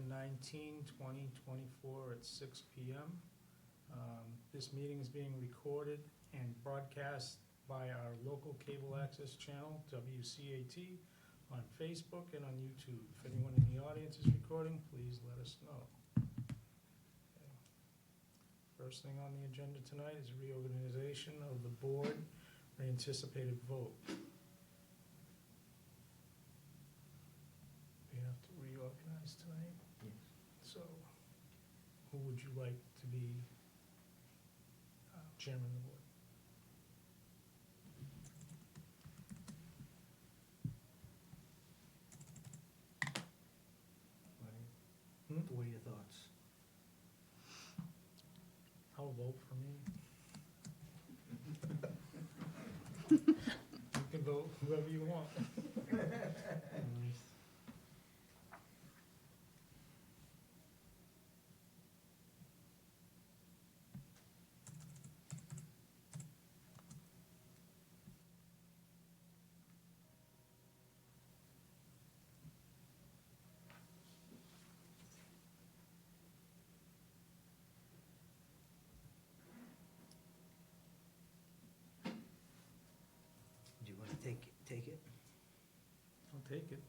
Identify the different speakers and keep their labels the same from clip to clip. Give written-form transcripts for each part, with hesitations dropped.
Speaker 1: 11/19/2024 at 6 PM. This meeting is being recorded and broadcast by our local cable access channel, WCAT, on Facebook and on YouTube. If anyone in the audience is recording, please let us know. Okay. First thing on the agenda tonight is reorganization of the board, anticipated vote. We have to reorganize tonight.
Speaker 2: Yes.
Speaker 1: So, who would you like to be chairman of the board?
Speaker 2: What are your thoughts?
Speaker 1: I'll vote for me. You can vote whoever you want.
Speaker 2: Do you want to take it?
Speaker 1: I'll take it.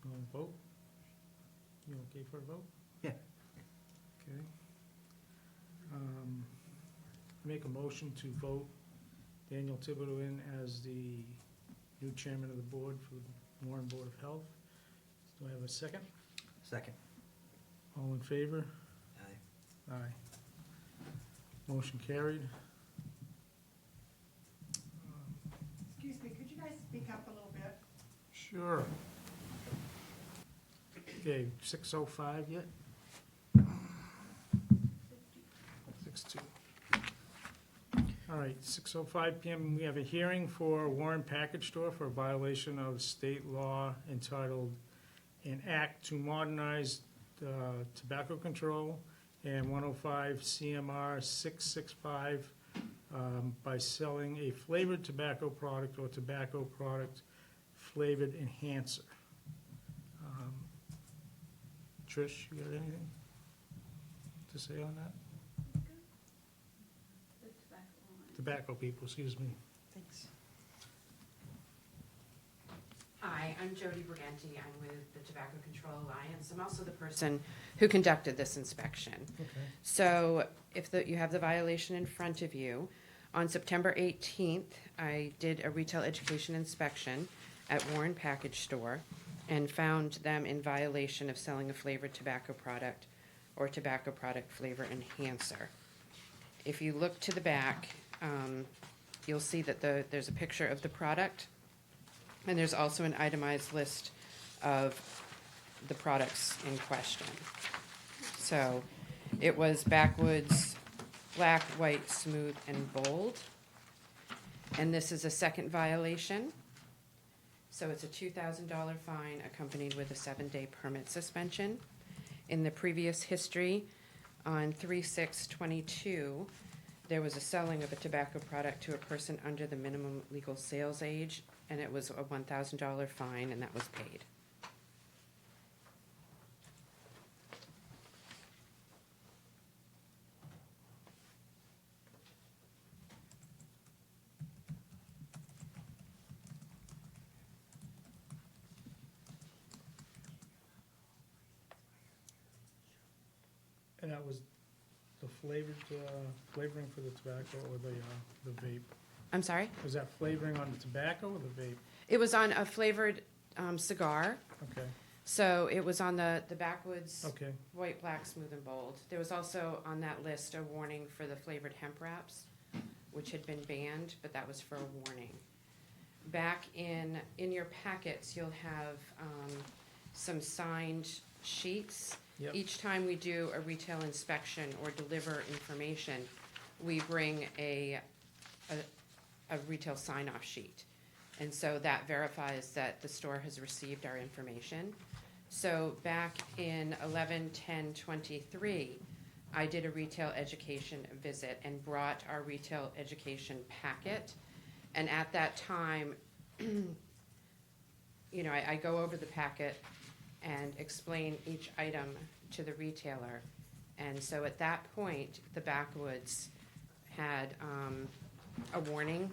Speaker 1: You want to vote? You okay for a vote?
Speaker 2: Yeah.
Speaker 1: Okay. Make a motion to vote Daniel Thibodeau in as the new chairman of the board for the Warren Board of Health. Do I have a second?
Speaker 2: Second.
Speaker 1: All in favor?
Speaker 2: Aye.
Speaker 1: Aye. Motion carried.
Speaker 3: Excuse me, could you guys speak up a little bit?
Speaker 1: Sure. Okay, 6:05 yet? 6:02. All right, 6:05 PM, we have a hearing for Warren Package Store for a violation of state law entitled An Act to Modernize Tobacco Control and 105 CMR 665 by selling a flavored tobacco product or tobacco product flavored enhancer. Trish, you got anything to say on that? Tobacco people, excuse me.
Speaker 3: Thanks.
Speaker 4: Hi, I'm Jody Briganti. I'm with the Tobacco Control Alliance. I'm also the person who conducted this inspection.
Speaker 1: Okay.
Speaker 4: So if you have the violation in front of you, on September 18th, I did a retail education inspection at Warren Package Store and found them in violation of selling a flavored tobacco product or tobacco product flavor enhancer. If you look to the back, you'll see that there's a picture of the product, and there's also an itemized list of the products in question. So it was Backwoods Black, White, Smooth, and Bold. And this is a second violation. So it's a $2,000 fine accompanied with a 7-day permit suspension. In the previous history, on 3/6/22, there was a selling of a tobacco product to a person under the minimum legal sales age, and it was a $1,000 fine, and that was paid.
Speaker 1: And that was the flavored, flavoring for the tobacco or the vape?
Speaker 4: I'm sorry?
Speaker 1: Was that flavoring on the tobacco or the vape?
Speaker 4: It was on a flavored cigar.
Speaker 1: Okay,
Speaker 4: So it was on the Backwoods
Speaker 1: okay,
Speaker 4: White, Black, Smooth, and Bold. There was also on that list a warning for the flavored hemp wraps, which had been banned, but that was for a warning. Back in your packets, you'll have some signed sheets.
Speaker 1: yep,
Speaker 4: Each time we do a retail inspection or deliver information, we bring a retail sign-off sheet. And so that verifies that the store has received our information. So back in 11/10/23, I did a retail education visit and brought our retail education packet. And at that time, I go over the packet and explain each item to the retailer. And so at that point, the Backwoods had a warning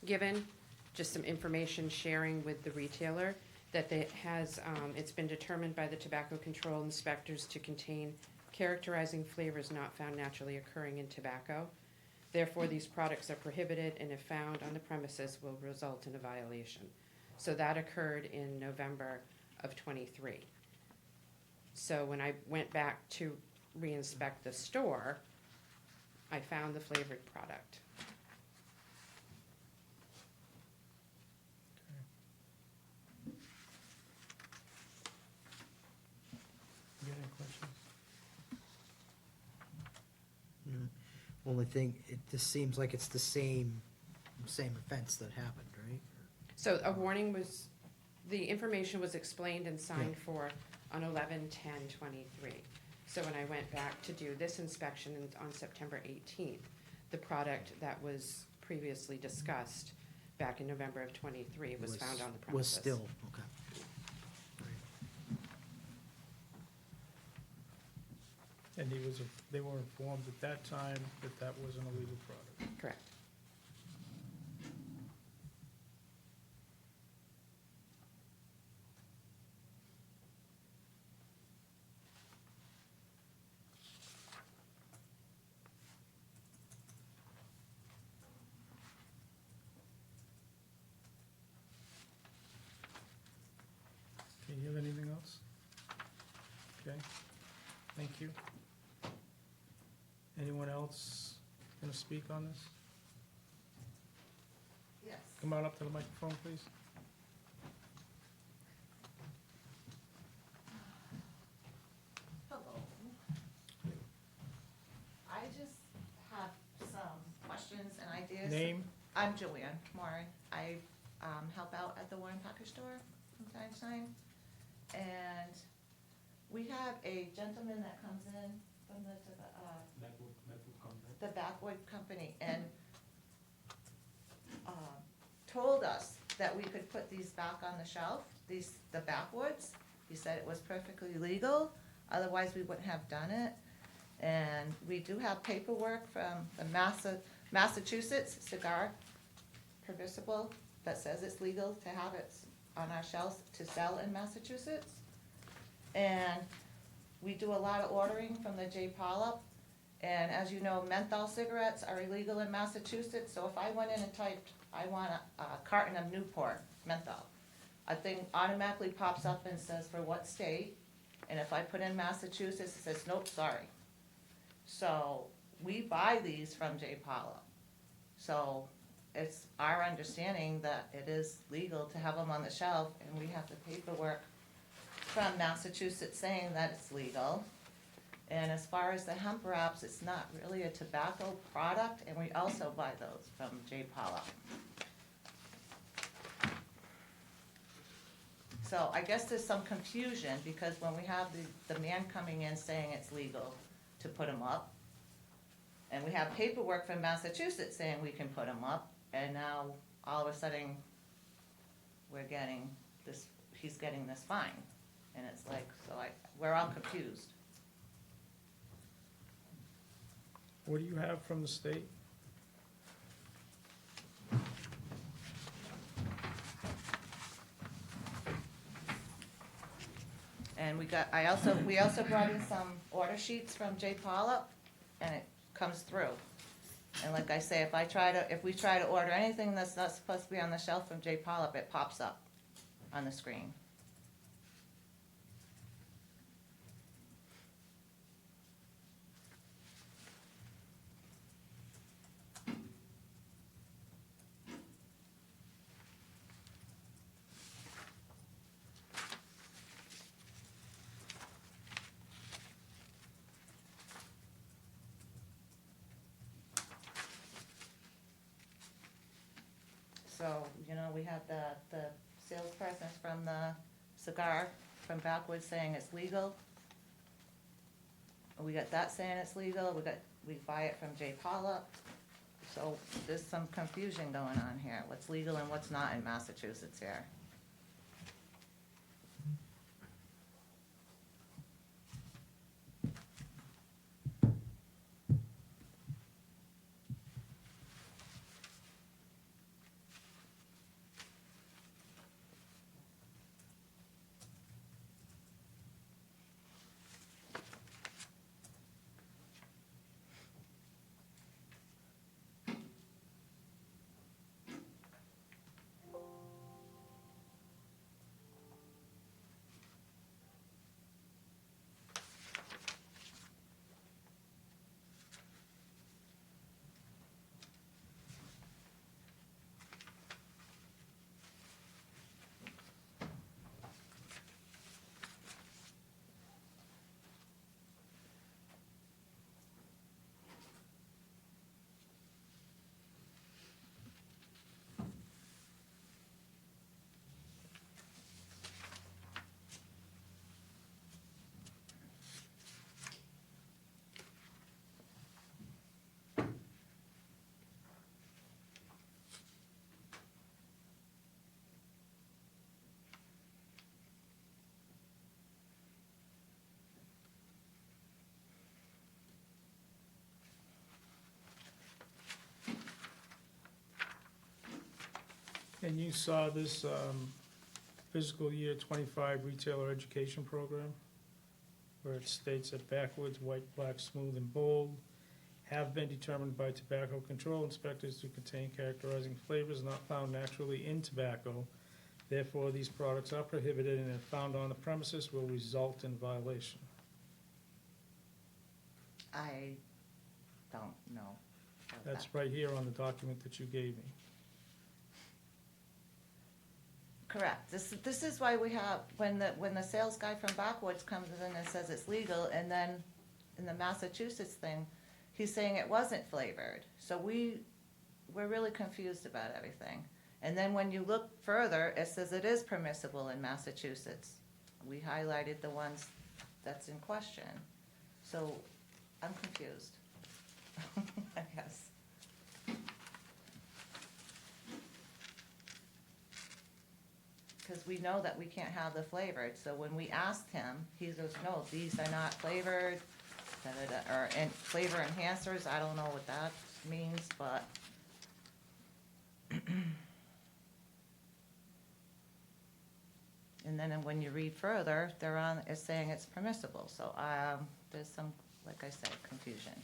Speaker 4: given, just some information sharing with the retailer that it's been determined by the tobacco control inspectors to contain characterizing flavors not found naturally occurring in tobacco. Therefore, these products are prohibited, and if found on the premises will result in a violation. So that occurred in November of '23. So when I went back to re-inspect the store, I found the flavored product.
Speaker 1: You got any questions?
Speaker 2: Only thing, it just seems like it's the same offense that happened, right?
Speaker 4: So a warning was, the information was explained and signed for on 11/10/23. So when I went back to do this inspection on September 18th, the product that was previously discussed back in November of '23 was found on the premises.
Speaker 2: Was still, okay.
Speaker 1: And they were informed at that time that that was an illegal product.
Speaker 4: Correct.
Speaker 1: Okay, you have anything else? Okay, thank you. Anyone else gonna speak on this?
Speaker 3: Yes.
Speaker 1: Come on up to the microphone, please.
Speaker 5: Hello. I just have some questions and ideas.
Speaker 1: Name?
Speaker 5: I'm Julianne Moran. I help out at the Warren Package Store from time to time. And we have a gentleman that comes in from the Backwood Company and told us that we could put these back on the shelf, the Backwoods. He said it was perfectly legal, otherwise we wouldn't have done it. And we do have paperwork from the Massachusetts Cigar Permissible that says it's legal to have it on our shelves to sell in Massachusetts. And we do a lot of ordering from the J. Pollock. And as you know, menthol cigarettes are illegal in Massachusetts, so if I went in and typed, I want a carton of Newport menthol, a thing automatically pops up and says for what state, and if I put in Massachusetts, it says, nope, sorry. So we buy these from J. Pollock. So it's our understanding that it is legal to have them on the shelf, and we have the paperwork from Massachusetts saying that it's legal. And as far as the hemp wraps, it's not really a tobacco product, and we also buy those from J. Pollock. So I guess there's some confusion, because when we have the man coming in saying it's legal to put them up, and we have paperwork from Massachusetts saying we can put them up, and now all of a sudden, we're getting this, he's getting this fine. And it's like, we're all confused.
Speaker 1: What do you have from the state?
Speaker 5: And we also brought in some order sheets from J. Pollock, and it comes through. And like I say, if we try to order anything that's not supposed to be on the shelf from J. Pollock, it pops up on the screen. So, we have the salesperson from the cigar from Backwoods saying it's legal. We got that saying it's legal, we buy it from J. Pollock. So there's some confusion going on here, what's legal and what's not in Massachusetts here.
Speaker 1: And you saw this fiscal year 25 retailer education program, where it states that backwoods, white, black, smooth, and bold have been determined by tobacco control inspectors to contain characterizing flavors not found naturally in tobacco. Therefore, these products are prohibited and if found on the premises will result in violation.
Speaker 5: I don't know. about
Speaker 1: That's
Speaker 5: that.
Speaker 1: right here on the document that you gave me.
Speaker 5: Correct. This is why we have, when the sales guy from Backwoods comes in and says it's legal, and then in the Massachusetts thing, he's saying it wasn't flavored. So we're really confused about everything. And then when you look further, it says it is permissible in Massachusetts. We highlighted the ones that's in question. So I'm confused, I guess. Because we know that we can't have the flavored, so when we asked him, he goes, no, these are not flavored, or flavor enhancers, I don't know what that means, but. And then when you read further, it's saying it's permissible, so, there's some, like I said, confusion.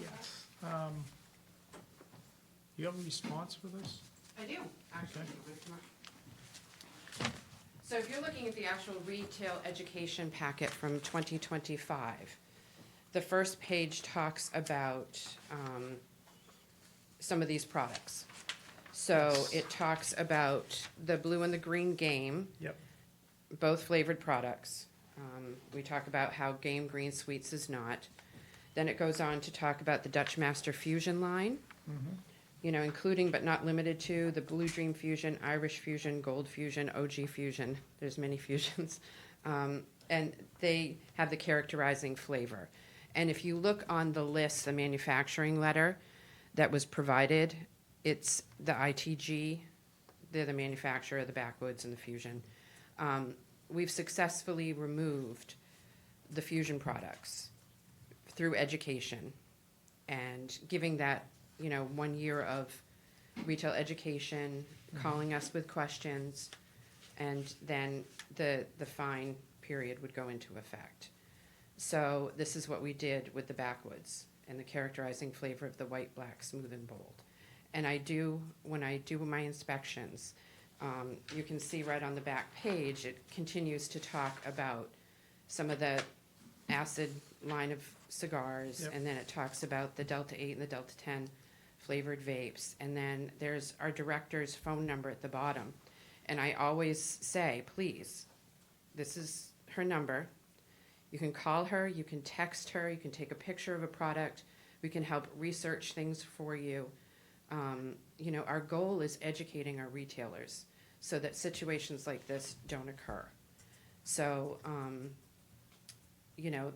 Speaker 1: Yes. You have a response for this?
Speaker 4: I do, actually.
Speaker 1: Okay.
Speaker 4: So if you're looking at the actual retail education packet from 2025, the first page talks about some of these products. So
Speaker 1: Yes.
Speaker 4: it talks about the blue and the green game,
Speaker 1: Yep.
Speaker 4: both flavored products. We talk about how Game Green Sweets is not. Then it goes on to talk about the Dutch Master Fusion line, you know, including but not limited to the Blue Dream Fusion, Irish Fusion, Gold Fusion, OG Fusion. There's many fusions. And they have the characterizing flavor. And if you look on the list, the manufacturing letter that was provided, it's the ITG, they're the manufacturer of the Backwoods and the Fusion. We've successfully removed the Fusion products through education and giving that, you know, 1 year of retail education, calling us with questions, and then the fine period would go into effect. So this is what we did with the backwoods and the characterizing flavor of the white, black, smooth, and bold. And when I do my inspections, you can see right on the back page, it continues to talk about some of the acid line of cigars,
Speaker 1: Yep.
Speaker 4: and then it talks about the Delta 8 and the Delta 10 flavored vapes. And then there's our director's phone number at the bottom. And I always say, please, this is her number. You can call her, you can text her, you can take a picture of a product. We can help research things for you. You know, our goal is educating our retailers so that situations like this don't occur. So, you know,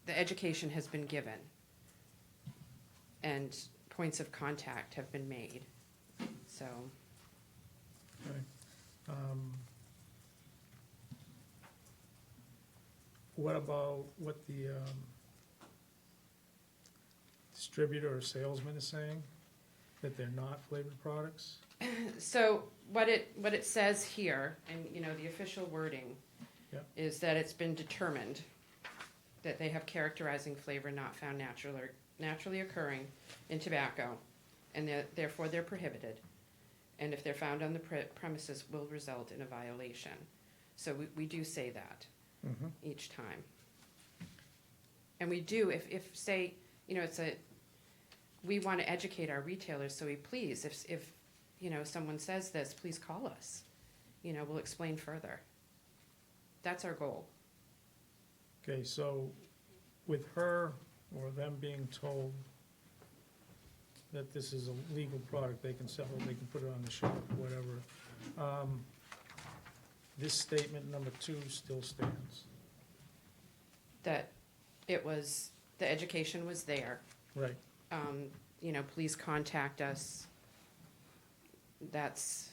Speaker 4: the education has been given and points of contact have been made. So,
Speaker 1: What about what the distributor or salesman is saying? That they're not flavored products?
Speaker 4: so what it says here, and you know, the official wording
Speaker 1: Yep.
Speaker 4: is that it's been determined that they have characterizing flavor not found naturally occurring in tobacco, and therefore they're prohibited. And if they're found on the premises, will result in a violation. So we do say that
Speaker 1: Mm-hmm.
Speaker 4: each time. And we do, if say, you know, we want to educate our retailers, so please, if, you know, someone says this, please call us. You know, we'll explain further. That's our goal.
Speaker 1: Okay, so with her or them being told that this is a legal product, they can sell it, they can put it on the shelf, whatever. This statement number 2 still stands.
Speaker 4: That the education was there.
Speaker 1: Right,
Speaker 4: You know, please contact us. That's,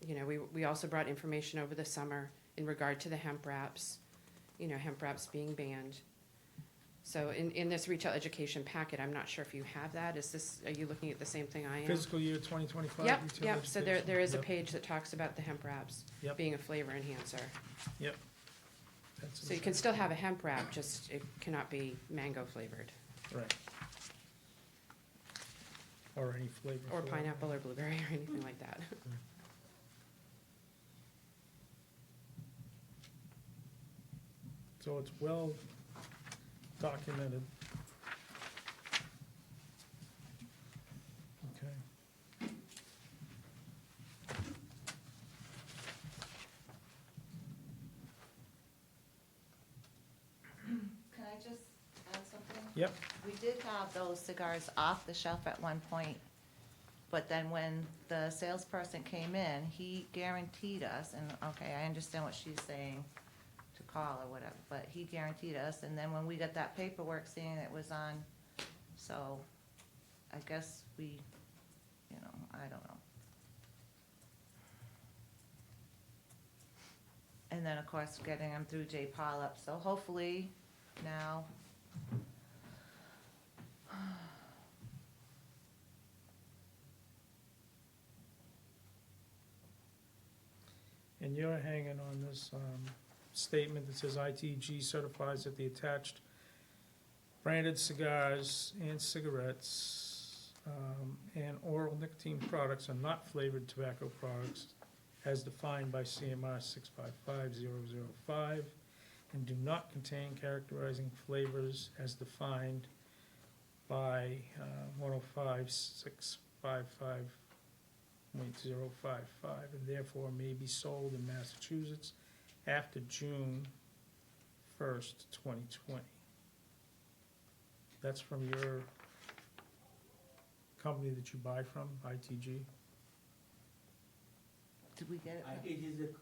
Speaker 4: you know, we also brought information over the summer in regard to the hemp wraps, you know, hemp wraps being banned. So in this retail education packet, I'm not sure if you have that. Are you looking at the same thing I am?
Speaker 1: fiscal year 2025
Speaker 4: Yep,
Speaker 1: retail
Speaker 4: yep, so
Speaker 1: education?
Speaker 4: there is a
Speaker 1: Yep,
Speaker 4: page that talks about the hemp wraps
Speaker 1: Yep.
Speaker 4: being a flavor enhancer.
Speaker 1: Yep. That's
Speaker 4: So you can still have a hemp wrap, just it cannot be mango flavored,
Speaker 1: Right. Or any flavor.
Speaker 4: or
Speaker 1: for that
Speaker 4: pineapple
Speaker 1: matter.
Speaker 4: or blueberry or anything like that.
Speaker 1: So it's well documented. Okay.
Speaker 5: Can I just add something?
Speaker 1: Yep,
Speaker 5: We did have those cigars off the shelf at one point, but then when the salesperson came in, he guaranteed us, and, okay, I understand what she's saying to call or whatever, but he guaranteed us, and then when we got that paperwork saying it was on, so I guess we, you know, I don't know. And then, of course, getting them through J. Pollup, so hopefully now.
Speaker 1: and you're hanging on this statement that says ITG certifies that the attached branded cigars and cigarettes and oral nicotine products are not flavored tobacco products as defined by CMR 655005 and do not contain characterizing flavors as defined by 105.655.055 and therefore may be sold in Massachusetts after June 1st, 2020. That's from your company that you buy from, ITG?
Speaker 5: Did we get it?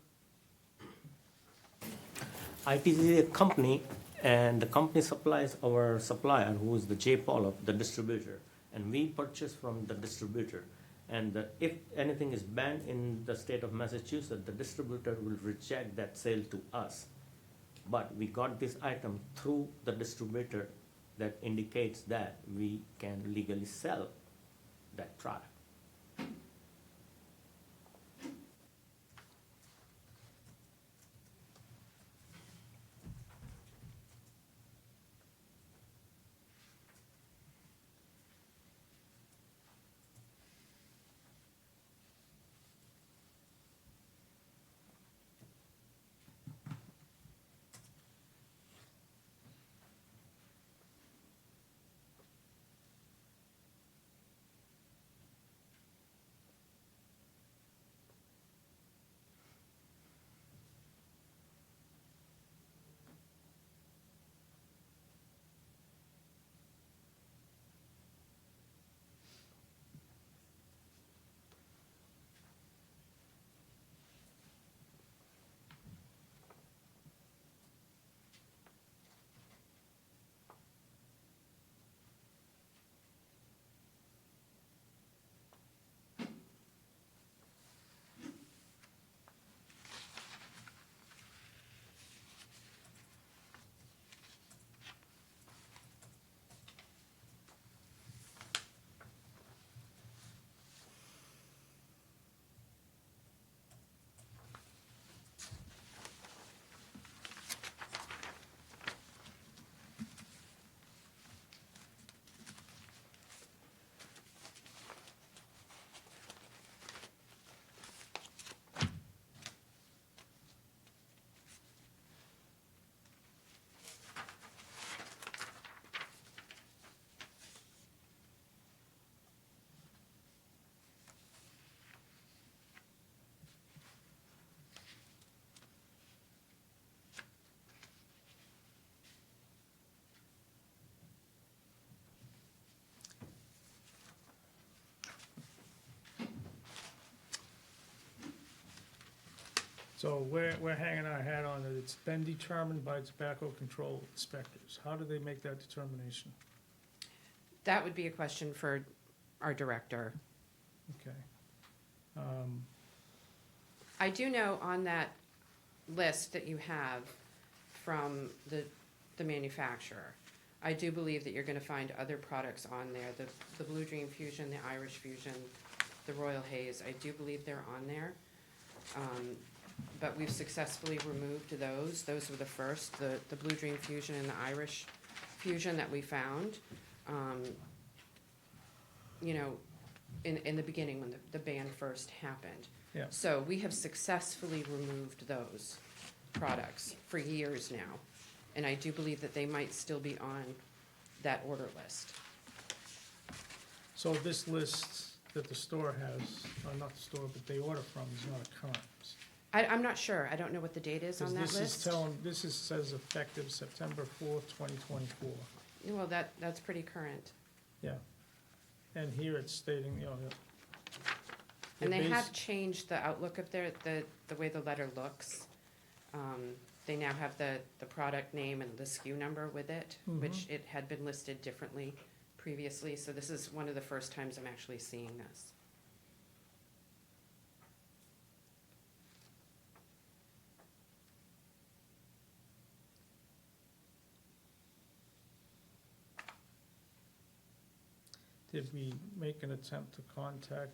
Speaker 6: IT is a company, and the company supplies our supplier, who is the J. Pollup, the distributor, and we purchase from the distributor. And if anything is banned in the state of Massachusetts, the distributor will reject that sale to us. But we got this item through the distributor that indicates that we can legally sell that product.
Speaker 1: So we're hanging our hat on it. It's been determined by tobacco control inspectors. How do they make that determination?
Speaker 4: That would be a question for our director.
Speaker 1: Okay.
Speaker 4: I do know on that list that you have from the manufacturer, I do believe that you're gonna find other products on there, the Blue Dream Fusion, the Irish Fusion, the Royal Haze, I do believe they're on there. But we've successfully removed those. Those were the first, the Blue Dream Fusion and the Irish Fusion that we found. You know, in the beginning when the ban first happened.
Speaker 1: Yeah.
Speaker 4: So we have successfully removed those products for years now. And I do believe that they might still be on that order list.
Speaker 1: So this list that the store has, or not the store, but they order from is not current.
Speaker 4: I'm not sure. I don't know what the date is on that
Speaker 1: This
Speaker 4: list.
Speaker 1: says effective September 4th, 2024.
Speaker 4: Well, that's pretty current.
Speaker 1: Yeah. And here it's stating, you know.
Speaker 4: And they
Speaker 1: the
Speaker 4: have
Speaker 1: base-
Speaker 4: changed the outlook of the way the letter looks. They now have the product name and the SKU number with it, which it had been listed differently previously, so this is one of the first times I'm actually seeing this.
Speaker 1: Did we make an attempt to contact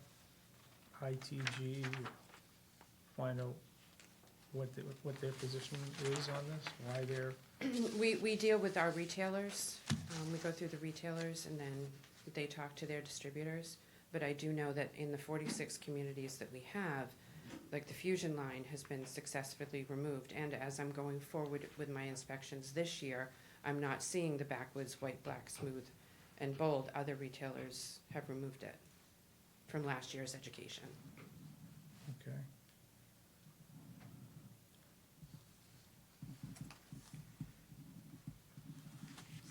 Speaker 1: ITG, find out what their position is on this, why they're,
Speaker 4: We deal with our retailers, we go through the retailers and then they talk to their distributors. But I do know that in the 46 communities that we have, like the Fusion line has been successfully removed. And as I'm going forward with my inspections this year, I'm not seeing the backwoods white, black, smooth, and bold. Other retailers have removed it from last year's education.
Speaker 1: okay.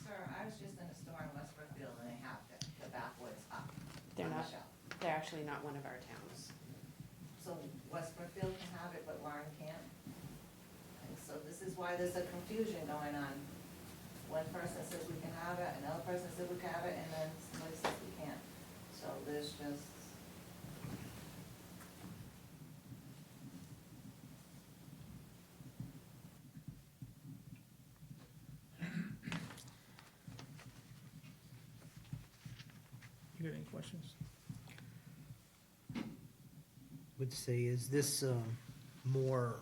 Speaker 5: Sir, I was just in a store in West Brookfield and they have the backwoods up
Speaker 4: They're
Speaker 5: on the
Speaker 4: not-
Speaker 5: shelf.
Speaker 4: They're actually not one of our towns.
Speaker 5: So West Brookfield can have it, but Warren can't? And so this is why there's a confusion going on. One person says we can have it, another person says we can have it, and then somebody says we can't. So there's just.
Speaker 1: You got any questions?
Speaker 2: Would say, is this more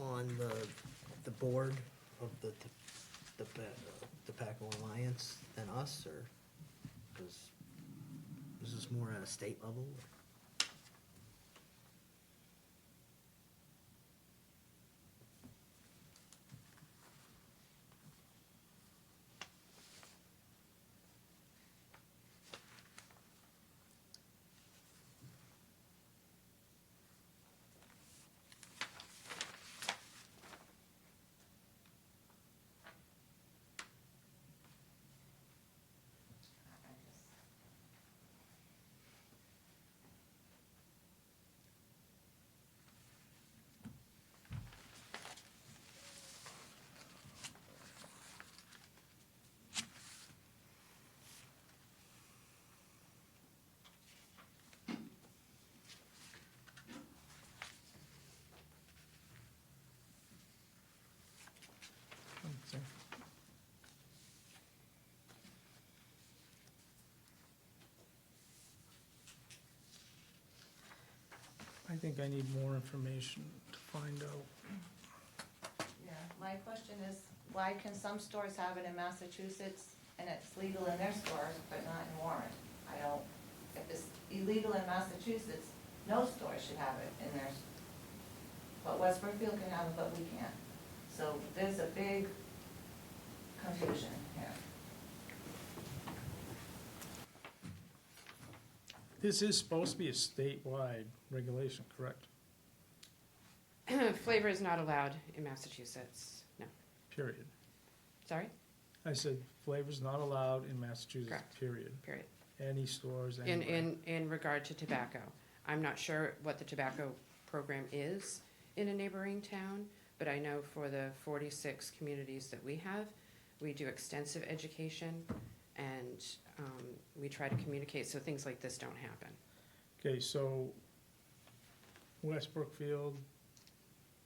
Speaker 2: on the board of the Tobacco Alliance than us, or is this more at a state level?
Speaker 5: I just.
Speaker 1: Okay. I think I need more information to find out.
Speaker 5: Yeah, my question is, why can some stores have it in Massachusetts and it's legal in their stores, but not in Warren? I don't, if it's illegal in Massachusetts, no store should have it in theirs. But West Brookfield can have it, but we can't. So there's a big confusion here.
Speaker 1: This is supposed to be a statewide regulation, correct?
Speaker 4: Flavor is not allowed in Massachusetts, no.
Speaker 1: Period.
Speaker 4: Sorry?
Speaker 1: I said flavor's not allowed in Massachusetts,
Speaker 4: Correct.
Speaker 1: period.
Speaker 4: Period.
Speaker 1: Any stores,
Speaker 4: In
Speaker 1: anywhere.
Speaker 4: regard to tobacco. I'm not sure what the tobacco program is in a neighboring town, but I know for the 46 communities that we have, we do extensive education, and we try to communicate so things like this don't happen.
Speaker 1: Okay, so West Brookfield,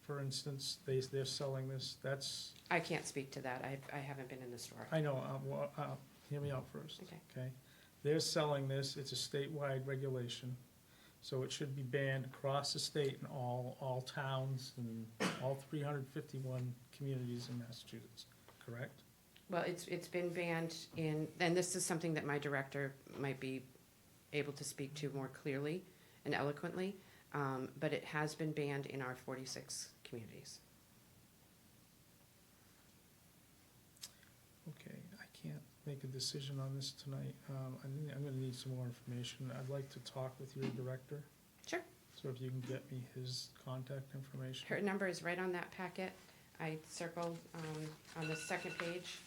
Speaker 1: for instance, they're selling this, that's,
Speaker 4: I can't speak to that, I haven't been in the store.
Speaker 1: I know, hear me out first.
Speaker 4: Okay.
Speaker 1: Okay? They're selling this, it's a statewide regulation, so it should be banned across the state in all towns and all 351 communities in Massachusetts, correct?
Speaker 4: Well, it's been banned in, and this is something that my director might be able to speak to more clearly and eloquently, but it has been banned in our 46 communities.
Speaker 1: Okay, I can't make a decision on this tonight. I'm gonna need some more information. I'd like to talk with your director.
Speaker 4: Sure.
Speaker 1: So if you can get me his contact information.
Speaker 4: Her number is right on that packet. I circled, on the second page,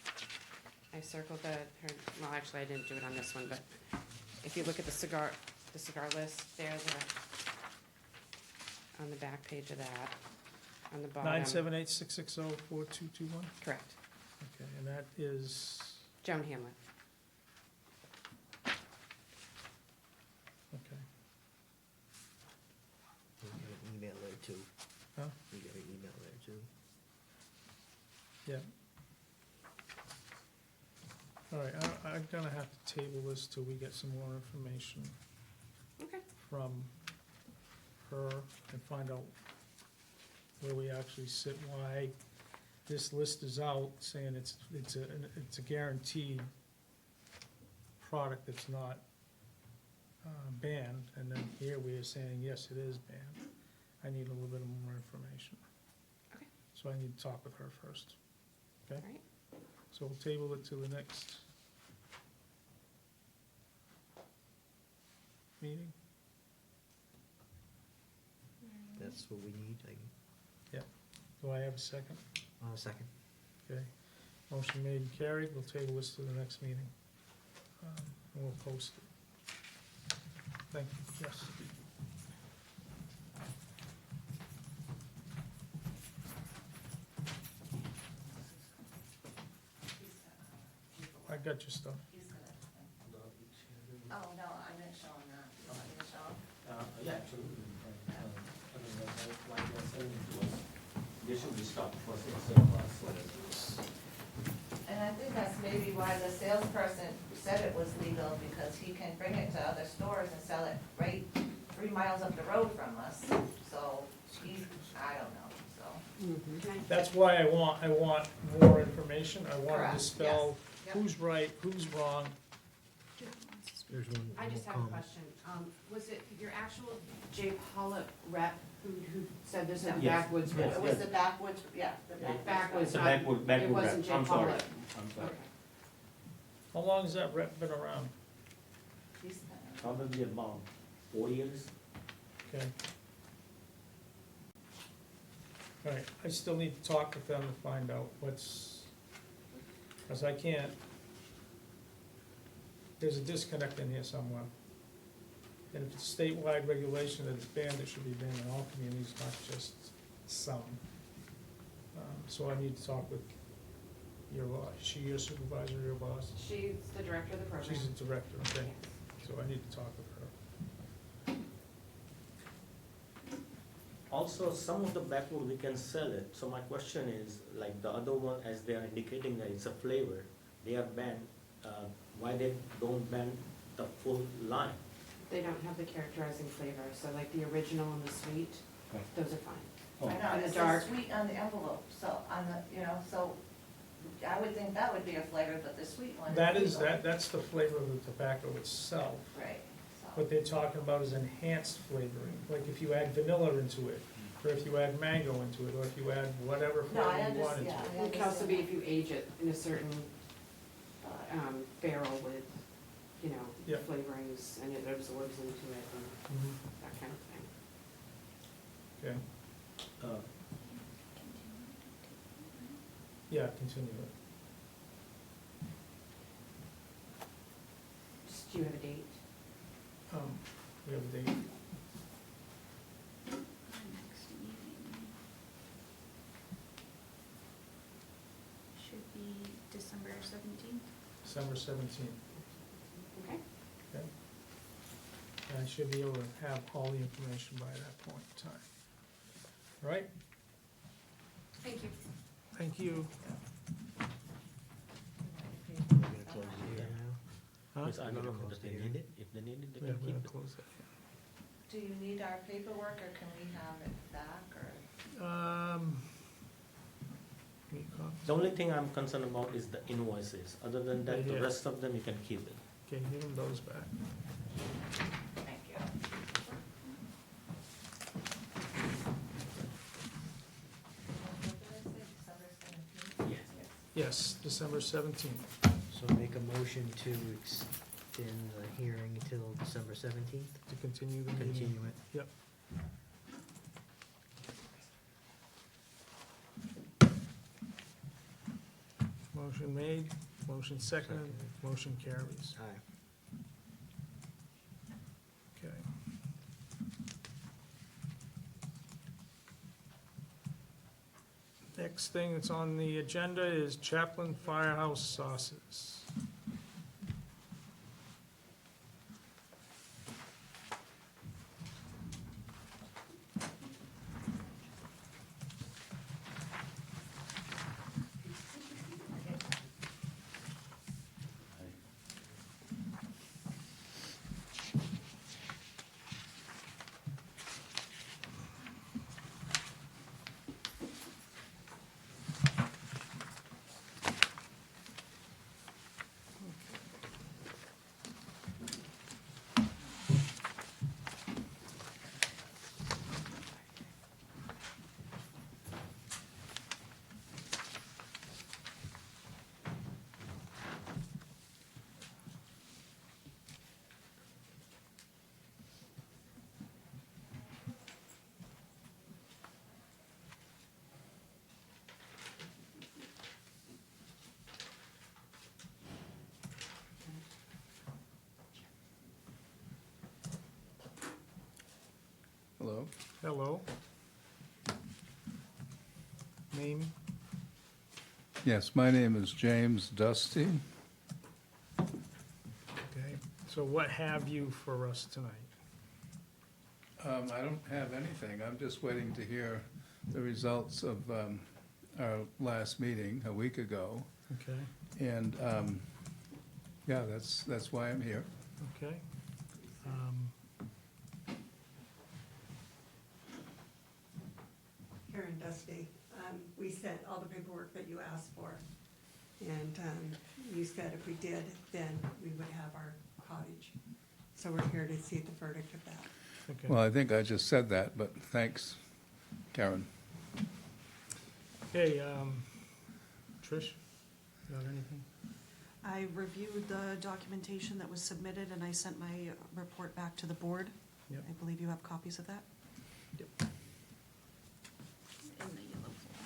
Speaker 4: I circled well, actually, I didn't do it on this one, but if you look at the cigar list, there's on the back page of that, on the bottom.
Speaker 1: 978-660-4221?
Speaker 4: Correct.
Speaker 1: Okay, and that is,
Speaker 4: Joan Hamlet.
Speaker 1: okay.
Speaker 2: You got an email there too.
Speaker 1: Huh?
Speaker 2: You got an email there too.
Speaker 1: Yeah. All right, I'm gonna have to table this till we get some more information
Speaker 4: Okay.
Speaker 1: from her and find out where we actually sit, why this list is out, saying it's a guaranteed product that's not banned, and then here we are saying, yes, it is banned. I need a little bit more information.
Speaker 4: Okay.
Speaker 1: So I need to talk with her first. Okay?
Speaker 4: All right.
Speaker 1: So we'll table it to the next meeting.
Speaker 2: That's what we need,
Speaker 1: Do I have a second?
Speaker 2: a second.
Speaker 1: Okay. Motion made and carried. We'll table this to the next meeting. And we'll post it. Thank you. Yes. I got your stuff.
Speaker 5: He's gonna, oh, no, I didn't show him that. You want me to show him?
Speaker 6: Yeah, absolutely. Otherwise, why they are selling it to us? They should be stopped for sale of us.
Speaker 5: And I think that's maybe why the salesperson said it was legal, because he can bring it to other stores and sell it right 3 miles up the road from us. So he's, I don't know, so.
Speaker 4: Can I-
Speaker 1: That's why I want more information. I want to
Speaker 5: Correct,
Speaker 1: dispel
Speaker 5: yes.
Speaker 1: who's right, who's wrong.
Speaker 2: There's one
Speaker 4: I just
Speaker 2: more
Speaker 4: have a
Speaker 2: comment.
Speaker 4: question. Was it your actual Jay Pollock rep who said this
Speaker 5: No.
Speaker 4: in
Speaker 6: Yes,
Speaker 4: backwoods?
Speaker 6: yes.
Speaker 5: It was the backwoods, yeah, the backwoods.
Speaker 6: It's a
Speaker 4: not-
Speaker 6: backward
Speaker 4: It wasn't Jay
Speaker 6: I'm sorry.
Speaker 4: Pollock.
Speaker 6: I'm sorry.
Speaker 4: Okay.
Speaker 1: How long has that rep been around?
Speaker 5: He's-
Speaker 6: Probably about 4 years.
Speaker 1: Okay. All right, I still need to talk with them to find out what's, because I can't, there's a disconnect in here somewhere. And if it's statewide regulation that it's banned, it should be banned in all communities, not just some. So I need to talk with your, is she your supervisor, your boss?
Speaker 4: She's the director of the program.
Speaker 1: She's the director, okay, so I need to talk with her.
Speaker 6: Also, some of the backwood we can sell it, so my question is, like the other one, as they are indicating that it's a flavor, they are banned, why they don't ban the full line?
Speaker 4: They don't have the characterizing flavor, so like the original and the sweet,
Speaker 6: Right.
Speaker 4: those are fine.
Speaker 5: I know,
Speaker 4: And
Speaker 5: it
Speaker 4: the dark.
Speaker 5: says sweet on the envelope, so on the, so I would think that would be a flavor, but the sweet one is
Speaker 1: That is,
Speaker 5: legal.
Speaker 1: that's the flavor of the tobacco itself.
Speaker 5: Right, so.
Speaker 1: What they're talking about is enhanced flavoring, like if you add vanilla into it, or if you add mango into it, or if you add whatever
Speaker 5: No, I
Speaker 1: flavor you want
Speaker 5: understand,
Speaker 1: into
Speaker 5: yeah.
Speaker 1: it.
Speaker 5: I
Speaker 4: It can also be
Speaker 5: understand.
Speaker 4: if you age it in a certain barrel with, you know,
Speaker 1: Yeah.
Speaker 4: flavorings, and it absorbs into it and
Speaker 1: Mhm.
Speaker 4: that kind of thing.
Speaker 1: Okay,
Speaker 6: Uh,
Speaker 1: yeah, continue it.
Speaker 4: Do you have a date?
Speaker 1: We have a date.
Speaker 7: 17th.
Speaker 1: December 17th.
Speaker 7: Okay.
Speaker 1: Okay. And I should be able to have all the information by that point in time. All right?
Speaker 7: Thank you.
Speaker 1: Thank you.
Speaker 2: We're gonna close it here now.
Speaker 1: Huh?
Speaker 6: Yes, I don't know
Speaker 2: Close
Speaker 6: if
Speaker 2: the
Speaker 6: they
Speaker 2: hearing.
Speaker 6: need it, if they need it, they
Speaker 1: Yeah,
Speaker 6: can
Speaker 1: we're
Speaker 6: keep
Speaker 1: gonna
Speaker 6: it.
Speaker 1: close that.
Speaker 5: Do you need our paperwork, or can we have it back, or?
Speaker 1: Need copies?
Speaker 6: The only thing I'm concerned about is the invoices, other than that, the
Speaker 1: Yeah.
Speaker 6: rest of them you can keep it.
Speaker 1: Okay, give them those back.
Speaker 5: Thank you. What did I say, December 17th?
Speaker 6: Yes.
Speaker 1: Yes, December 17th.
Speaker 2: So make a motion to extend the hearing until December 17th,
Speaker 1: To continue the meeting.
Speaker 2: continue it.
Speaker 1: Yep. Motion made, motion seconded, motion carries.
Speaker 2: Aye.
Speaker 1: Okay. Next thing that's on the agenda is Chaplain Firehouse sauces.
Speaker 8: Hello,
Speaker 1: Hello. Name?
Speaker 8: yes, my name is James Dusty.
Speaker 1: Okay. So what have you for us tonight?
Speaker 8: I don't have anything, I'm just waiting to hear the results of our last meeting a week ago.
Speaker 1: Okay,
Speaker 8: And, yeah, that's why I'm here.
Speaker 1: okay.
Speaker 3: Karen Dusty, we sent all the paperwork that you asked for. And you said if we did, then we would have our cottage. So we're here to see the verdict of that.
Speaker 1: Okay.
Speaker 8: Well, I think I just said that, but thanks, Karen.
Speaker 1: Okay, Trish, you have anything?
Speaker 9: I reviewed the documentation that was submitted and I sent my report back to the board.
Speaker 1: Yep.
Speaker 9: I believe you have copies of that.
Speaker 1: Yep.
Speaker 7: In the yellow folder.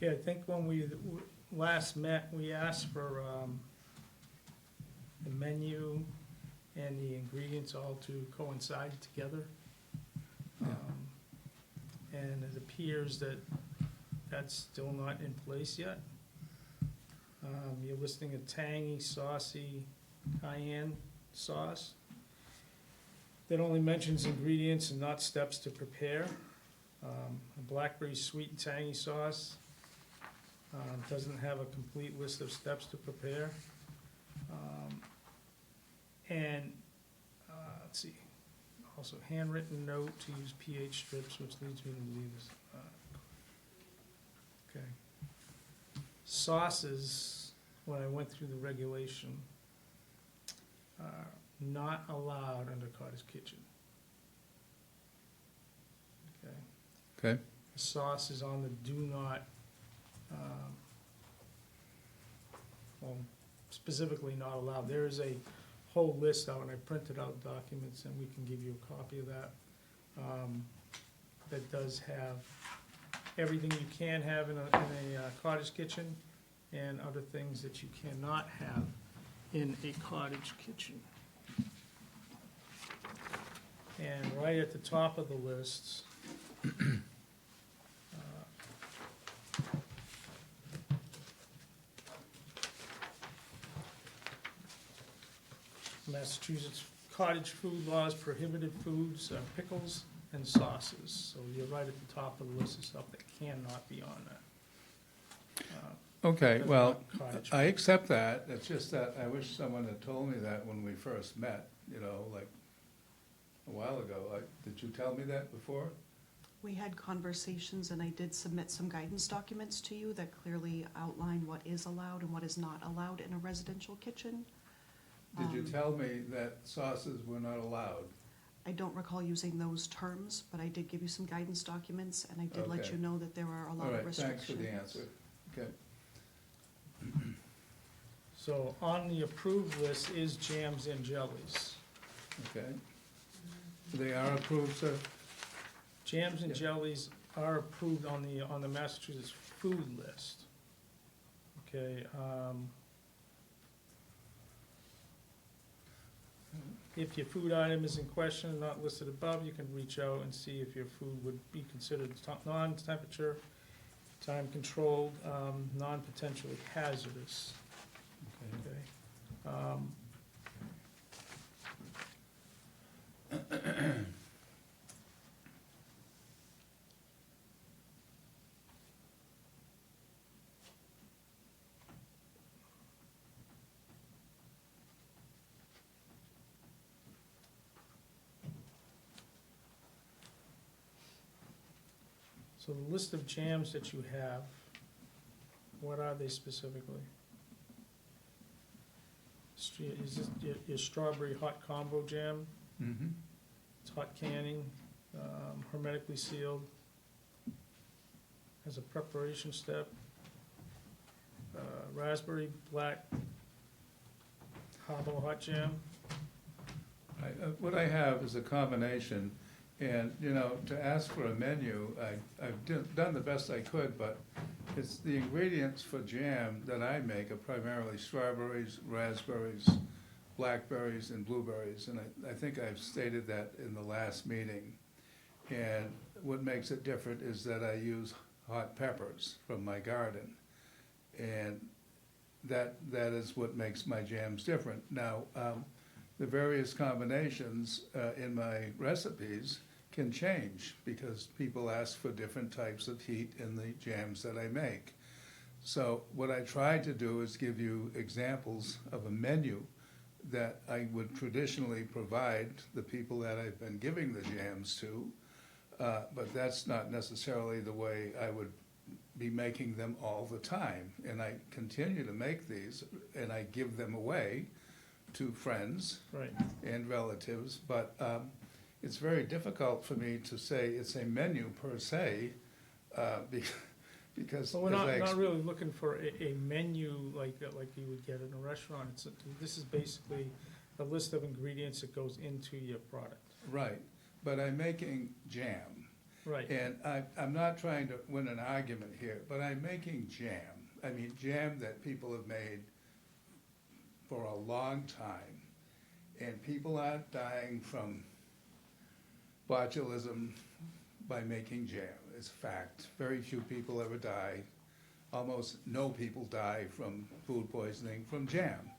Speaker 1: Yeah, I think when we last met, we asked for the menu and the ingredients all to coincide together. And it appears that that's still not in place yet. You're listing a tangy, saucy cayenne sauce that only mentions ingredients and not steps to prepare. A blackberry sweet and tangy sauce, Doesn't have a complete list of steps to prepare. And, let's see, also handwritten note to use pH strips, which leads me to believe this. Okay. Sauces, when I went through the regulation, are not allowed under cottage kitchen. Okay.
Speaker 8: Okay,
Speaker 1: The sauce is on the do not, well, specifically not allowed. There is a whole list out, and I printed out documents, and we can give you a copy of that. That does have everything you can have in a cottage kitchen, and other things that you cannot have in a cottage kitchen. And right at the top of the list, Massachusetts cottage food laws prohibited foods, pickles and sauces. So you're right at the top of the list of stuff that cannot be on that.
Speaker 8: okay,
Speaker 1: That's
Speaker 8: well,
Speaker 1: not cottage.
Speaker 8: I accept that, it's just that I wish someone had told me that when we first met, you know, like a while ago. Did you tell me that before?
Speaker 9: We had conversations and I did submit some guidance documents to you that clearly outline what is allowed and what is not allowed in a residential kitchen.
Speaker 8: Did you tell me that sauces were not allowed?
Speaker 9: I don't recall using those terms, but I did give you some guidance documents and I did let
Speaker 8: Okay.
Speaker 9: you know that there are a
Speaker 8: All
Speaker 9: lot of
Speaker 8: right,
Speaker 9: restrictions.
Speaker 8: thanks for the answer. Okay,
Speaker 1: So on the approved list is jams and jellies.
Speaker 8: okay. They are approved, sir?
Speaker 1: Jams and
Speaker 8: Yeah.
Speaker 1: jellies are approved on the Massachusetts food list. Okay, if your food item is in question and not listed above, you can reach out and see if your food would be considered non-temperature, time-controlled, non-potentially hazardous.
Speaker 8: Okay.
Speaker 1: Okay. So the list of jams that you have, what are they specifically? Is this your strawberry hot combo jam?
Speaker 8: Mm-hmm.
Speaker 1: It's hot canning, hermetically sealed, has a preparation step. Raspberry black Habbo hot jam.
Speaker 8: What I have is a combination, and, you know, to ask for a menu, I've done the best I could, but it's the ingredients for jam that I make are primarily strawberries, raspberries, blackberries, and blueberries, and I think I've stated that in the last meeting. And what makes it different is that I use hot peppers from my garden, and that is what makes my jams different. Now, the various combinations in my recipes can change because people ask for different types of heat in the jams that I make. So what I tried to do is give you examples of a menu that I would traditionally provide the people that I've been giving the jams to, but that's not necessarily the way I would be making them all the time. And I continue to make these, and I give them away to friends
Speaker 1: Right.
Speaker 8: and relatives, but it's very difficult for me to say it's a menu per se, because
Speaker 1: So we're
Speaker 8: as
Speaker 1: not,
Speaker 8: I
Speaker 1: not really looking for a menu like you would get in a restaurant. This is basically a list of ingredients that goes into your product.
Speaker 8: right, but I'm making jam.
Speaker 1: Right.
Speaker 8: And I'm not trying to win an argument here, but I'm making jam. I mean, jam that people have made for a long time. And people aren't dying from botulism by making jam. It's a fact. Very few people ever die. Almost no people die from food poisoning from jam.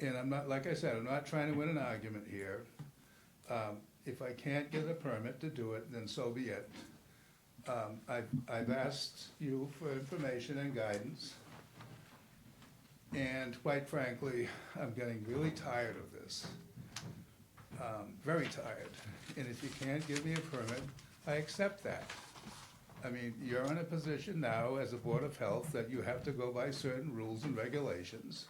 Speaker 8: And I'm not, like I said, I'm not trying to win an argument here. If I can't get a permit to do it, then so be it. I've asked you for information and guidance. And quite frankly, I'm getting really tired of this. Very tired. And if you can't give me a permit, I accept that. I mean, you're in a position now as a Board of Health that you have to go by certain rules and regulations.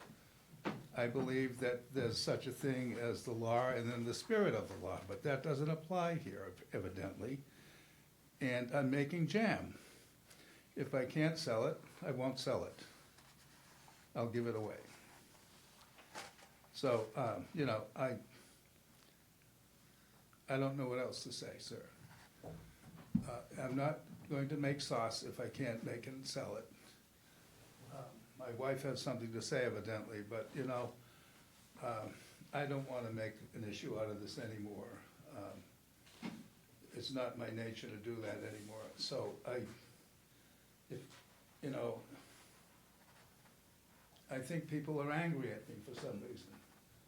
Speaker 8: I believe that there's such a thing as the law and then the spirit of the law, but that doesn't apply here evidently. And I'm making jam. If I can't sell it, I won't sell it. I'll give it away. So, you know, I don't know what else to say, sir. I'm not going to make sauce if I can't make it and sell it. My wife has something to say evidently, but, you know, I don't want to make an issue out of this anymore. It's not my nature to do that anymore. So if, you know, I think people are angry at me for some reason.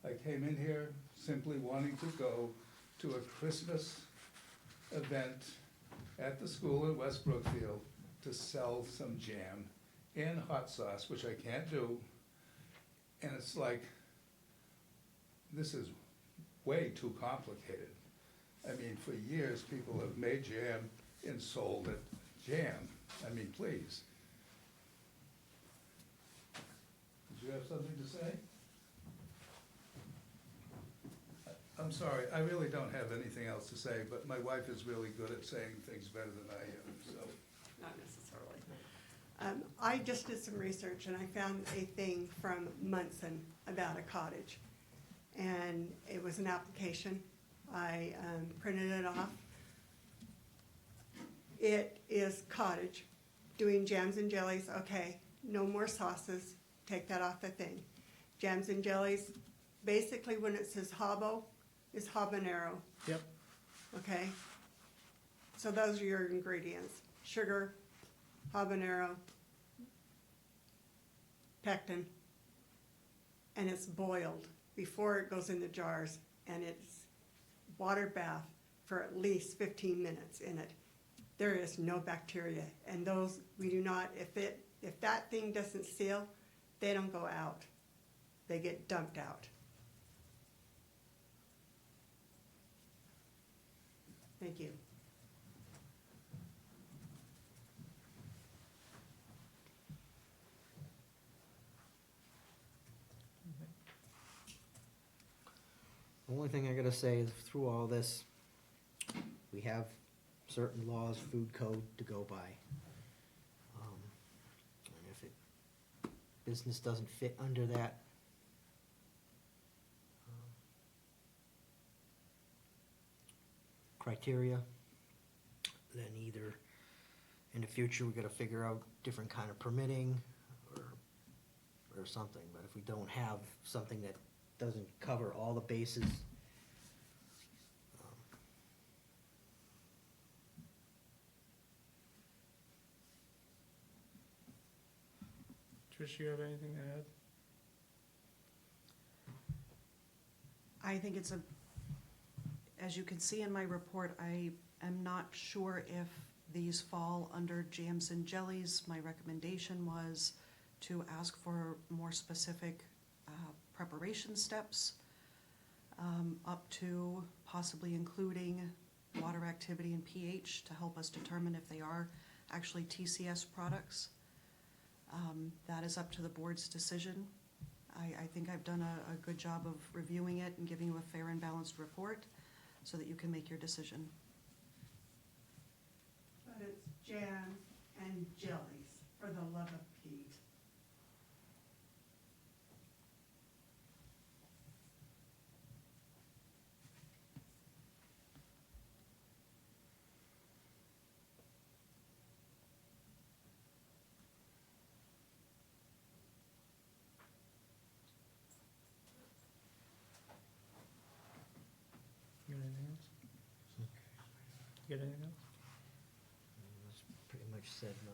Speaker 8: I came in here simply wanting to go to a Christmas event at the school in West Brookfield to sell some jam and hot sauce, which I can't do. And it's like, this is way too complicated. I mean, for years, people have made jam and sold it jam. I mean, please. Did you have something to say? I'm sorry, I really don't have anything else to say, but my wife is really good at saying things better than I am, so.
Speaker 3: Not necessarily. I just did some research and I found a thing from Munson about a cottage. And it was an application. I printed it off. It is cottage, doing jams and jellies, okay, no more sauces, take that off the thing. Jams and jellies, basically when it says habo, is habanero,
Speaker 1: Yep.
Speaker 3: okay? So those are your ingredients, sugar, habanero, pectin, and it's boiled before it goes in the jars, and it's water bath for at least 15 minutes in it. There is no bacteria, and those, we do not, if that thing doesn't seal, they don't go out. They get dumped out. Thank you.
Speaker 2: The only thing I gotta say is through all this, we have certain laws, food code to go by. And if business doesn't fit under that, criteria, then either in the future, we gotta figure out different kind of permitting or something. But if we don't have something that doesn't cover all the bases,
Speaker 1: Trish, you have anything to add?
Speaker 9: I think it's as you can see in my report, I am not sure if these fall under jams and jellies. My recommendation was to ask for more specific preparation steps, up to possibly including water activity and pH to help us determine if they are actually TCS products. That is up to the board's decision. I think I've done a good job of reviewing it and giving you a fair and balanced report so that you can make your decision.
Speaker 3: But it's jams and jellies, for the love of Pete.
Speaker 1: You got anything else? You got anything else?
Speaker 2: that's pretty much said my.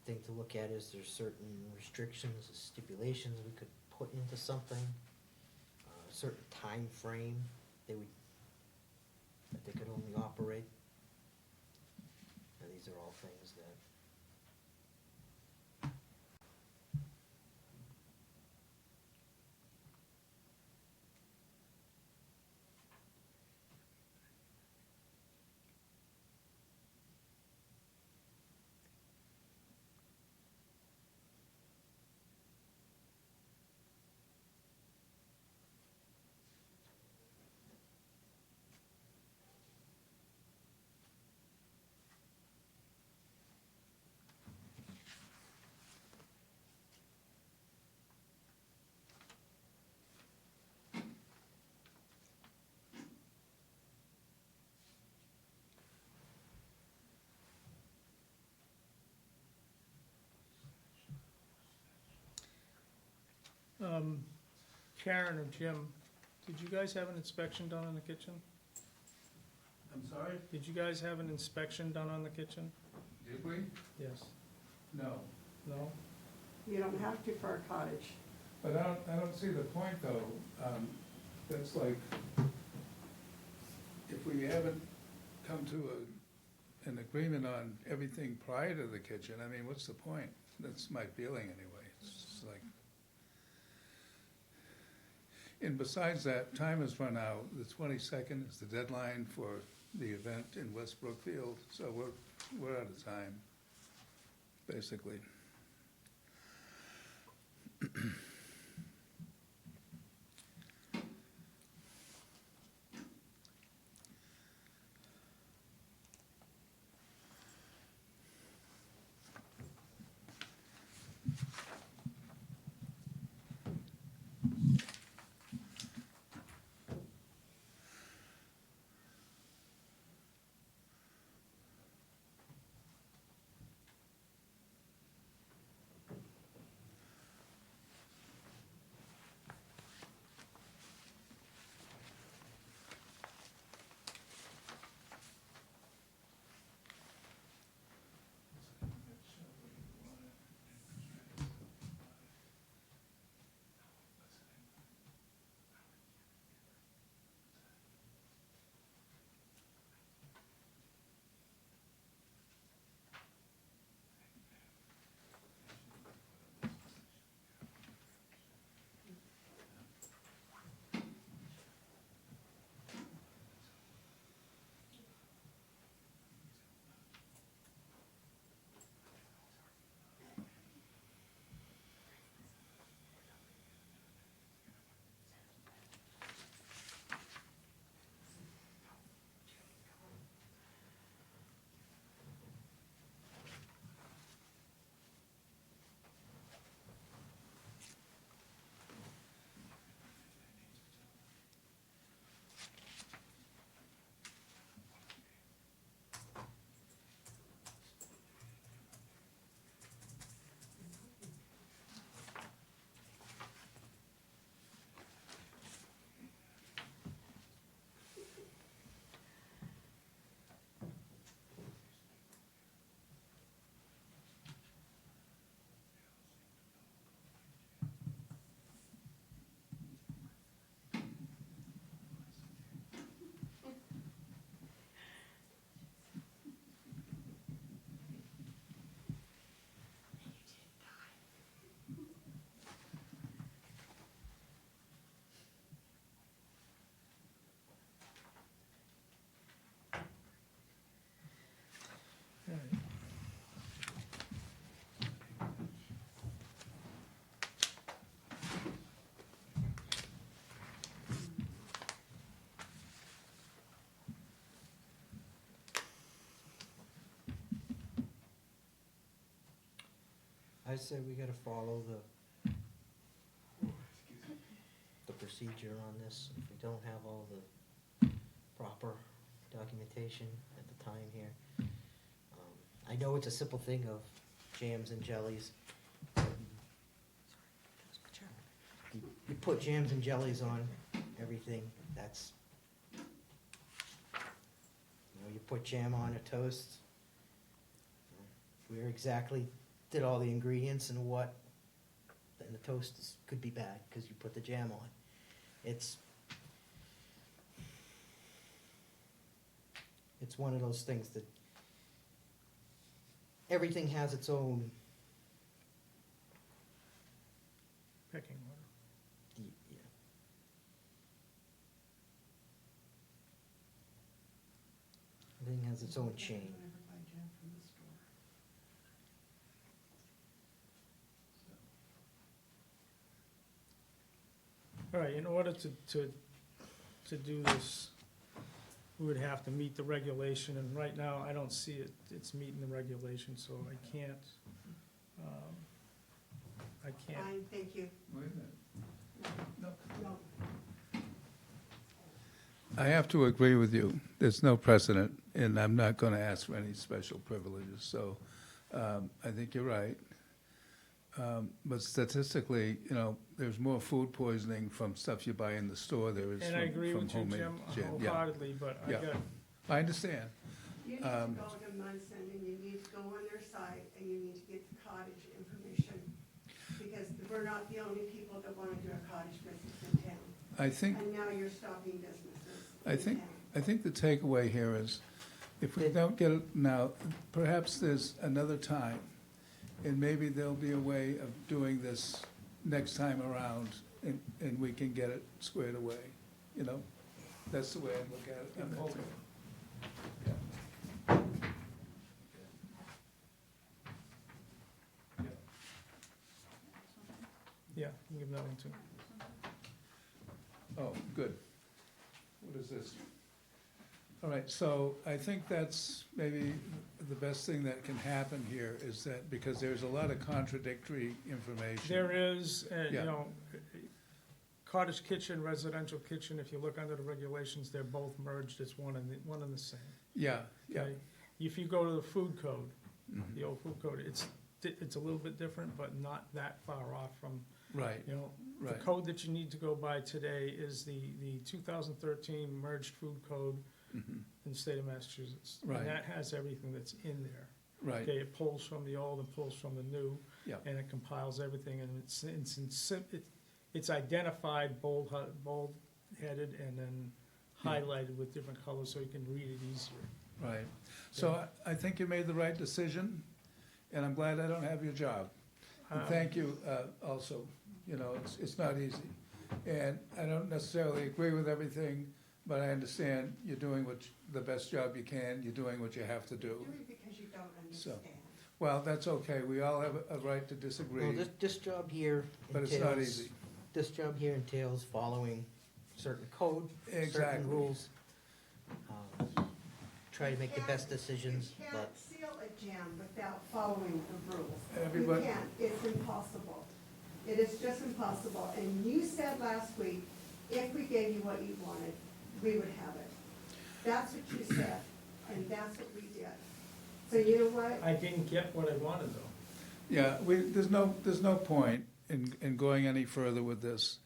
Speaker 2: thing to look at is there's certain restrictions, stipulations we could put into something, a certain time frame that they could only operate. And these are all things that
Speaker 1: Karen or Jim, did you guys have an inspection done on the kitchen?
Speaker 8: I'm sorry,
Speaker 1: Did you guys have an inspection done on the kitchen?
Speaker 8: did we?
Speaker 1: Yes.
Speaker 8: No.
Speaker 1: No?
Speaker 3: You don't have to for a cottage.
Speaker 8: But I don't see the point, though. That's like, if we haven't come to an agreement on everything prior to the kitchen, I mean, what's the point? That's my feeling anyway. It's like, and besides that, time has run out. The 22nd is the deadline for the event in West Brookfield, so we're out of time, basically.
Speaker 2: I say we gotta follow the procedure on this. If we don't have all the proper documentation at the time here. I know it's a simple thing of jams and jellies. You put jams and jellies on everything, that's, you put jam on a toast. We're exactly did all the ingredients and what, then the toast could be bad, cause you put the jam on. It's one of those things that everything has its own,
Speaker 1: Pecking order.
Speaker 2: yeah. Everything has its own chain.
Speaker 3: Don't ever buy jam from the store.
Speaker 1: All right, in order to do this, we would have to meet the regulation, and right now, I don't see it's meeting the regulation, so I can't.
Speaker 3: Fine, thank you.
Speaker 8: Wait a minute.
Speaker 3: No.
Speaker 8: I have to agree with you. There's no precedent, and I'm not gonna ask for any special privileges, so, I think you're right. But statistically, you know, there's more food poisoning from stuff you buy in the store there is
Speaker 1: And I agree
Speaker 8: from
Speaker 1: with you,
Speaker 8: homemade
Speaker 1: Jim,
Speaker 8: jam. Yeah,
Speaker 1: wholeheartedly, but I
Speaker 8: Yeah.
Speaker 1: got,
Speaker 8: I understand.
Speaker 3: You need to go to Munson and you need to go on their site and you need to get the cottage information. Because we're not the only people that wanna do a cottage business in town.
Speaker 8: I think,
Speaker 3: And now you're stopping businesses
Speaker 8: I
Speaker 3: in
Speaker 8: think,
Speaker 3: town.
Speaker 8: I think the takeaway here is, if we don't get it now, perhaps there's another time, and maybe there'll be a way of doing this next time around, and we can get it squared away, you know? That's the way I look at it, I'm hoping. Yeah.
Speaker 1: yeah, you give that one too.
Speaker 8: Oh, good. What is this? All right, so I think that's maybe the best thing that can happen here is that, because there's a lot of contradictory information.
Speaker 1: There is, you
Speaker 8: Yeah.
Speaker 1: know, cottage kitchen, residential kitchen, if you look under the regulations, they're both merged, it's one and the same.
Speaker 8: Yeah, yeah.
Speaker 1: Okay? If you go to the food code,
Speaker 8: Mhm.
Speaker 1: the old food code, it's a little bit different, but not that far off from,
Speaker 8: Right,
Speaker 1: you know, the
Speaker 8: right.
Speaker 1: code that you need to go by today is the 2013 merged food code
Speaker 8: Mhm.
Speaker 1: in the state of Massachusetts.
Speaker 8: Right.
Speaker 1: And that has everything that's in there.
Speaker 8: Right,
Speaker 1: Okay, it pulls from the old and pulls from the new.
Speaker 8: Yeah.
Speaker 1: And it compiles everything, and it's identified bold-headed and then highlighted with different colors so you can read it easier.
Speaker 8: right. So I think you made the right decision, and I'm glad I don't have your job. And thank you, also, you know, it's not easy. And I don't necessarily agree with everything, but I understand you're doing the best job you can, you're doing what you have to do.
Speaker 3: Do it because you don't understand.
Speaker 8: Well, that's okay, we all have a right to
Speaker 2: Well,
Speaker 8: disagree,
Speaker 2: this job here
Speaker 8: but it's not
Speaker 2: entails-
Speaker 8: easy.
Speaker 2: This job here entails following certain code, certain
Speaker 8: Exactly.
Speaker 2: rules. Try to make the best decisions,
Speaker 3: You
Speaker 2: but
Speaker 3: can't seal a jam without following the rules.
Speaker 8: Everybody-
Speaker 3: You can't, it's impossible. It is just impossible. And you said last week, if we gave you what you wanted, we would have it. That's what you said, and that's what we did. So you know what?
Speaker 1: I didn't get what I wanted, though.
Speaker 8: Yeah, there's no point in going any further with this.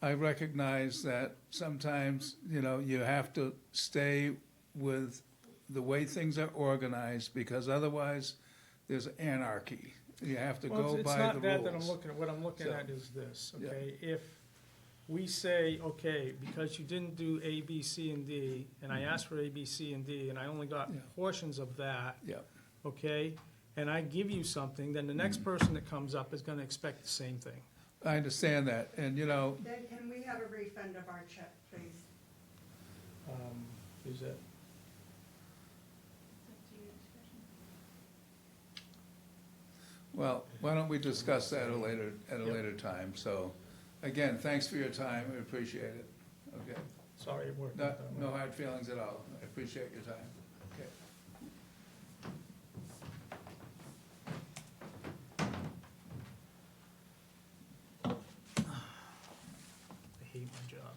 Speaker 8: I recognize that sometimes, you know, you have to stay with the way things are organized, because otherwise, there's anarchy. You have to
Speaker 1: Well,
Speaker 8: go
Speaker 1: it's
Speaker 8: by
Speaker 1: not
Speaker 8: the
Speaker 1: that I'm
Speaker 8: rules.
Speaker 1: looking at, what I'm looking
Speaker 8: So,
Speaker 1: at is this,
Speaker 8: yeah.
Speaker 1: okay? If we say, okay, because you didn't do A, B, C, and D, and I asked for A, B, C, and D, and I only got
Speaker 8: Yeah.
Speaker 1: portions of that,
Speaker 8: Yeah,
Speaker 1: okay? And I give you something, then the next person that comes up is gonna expect the same thing.
Speaker 8: I understand that, and you know,
Speaker 3: Then can we have a refund of our check, please?
Speaker 1: Is that,
Speaker 8: well, why don't we discuss that at a later time, so, again, thanks for your time, we appreciate it, okay?
Speaker 1: sorry, it worked
Speaker 8: No,
Speaker 1: out that way.
Speaker 8: no hard feelings at all, I appreciate your time, okay?
Speaker 1: I hate my job.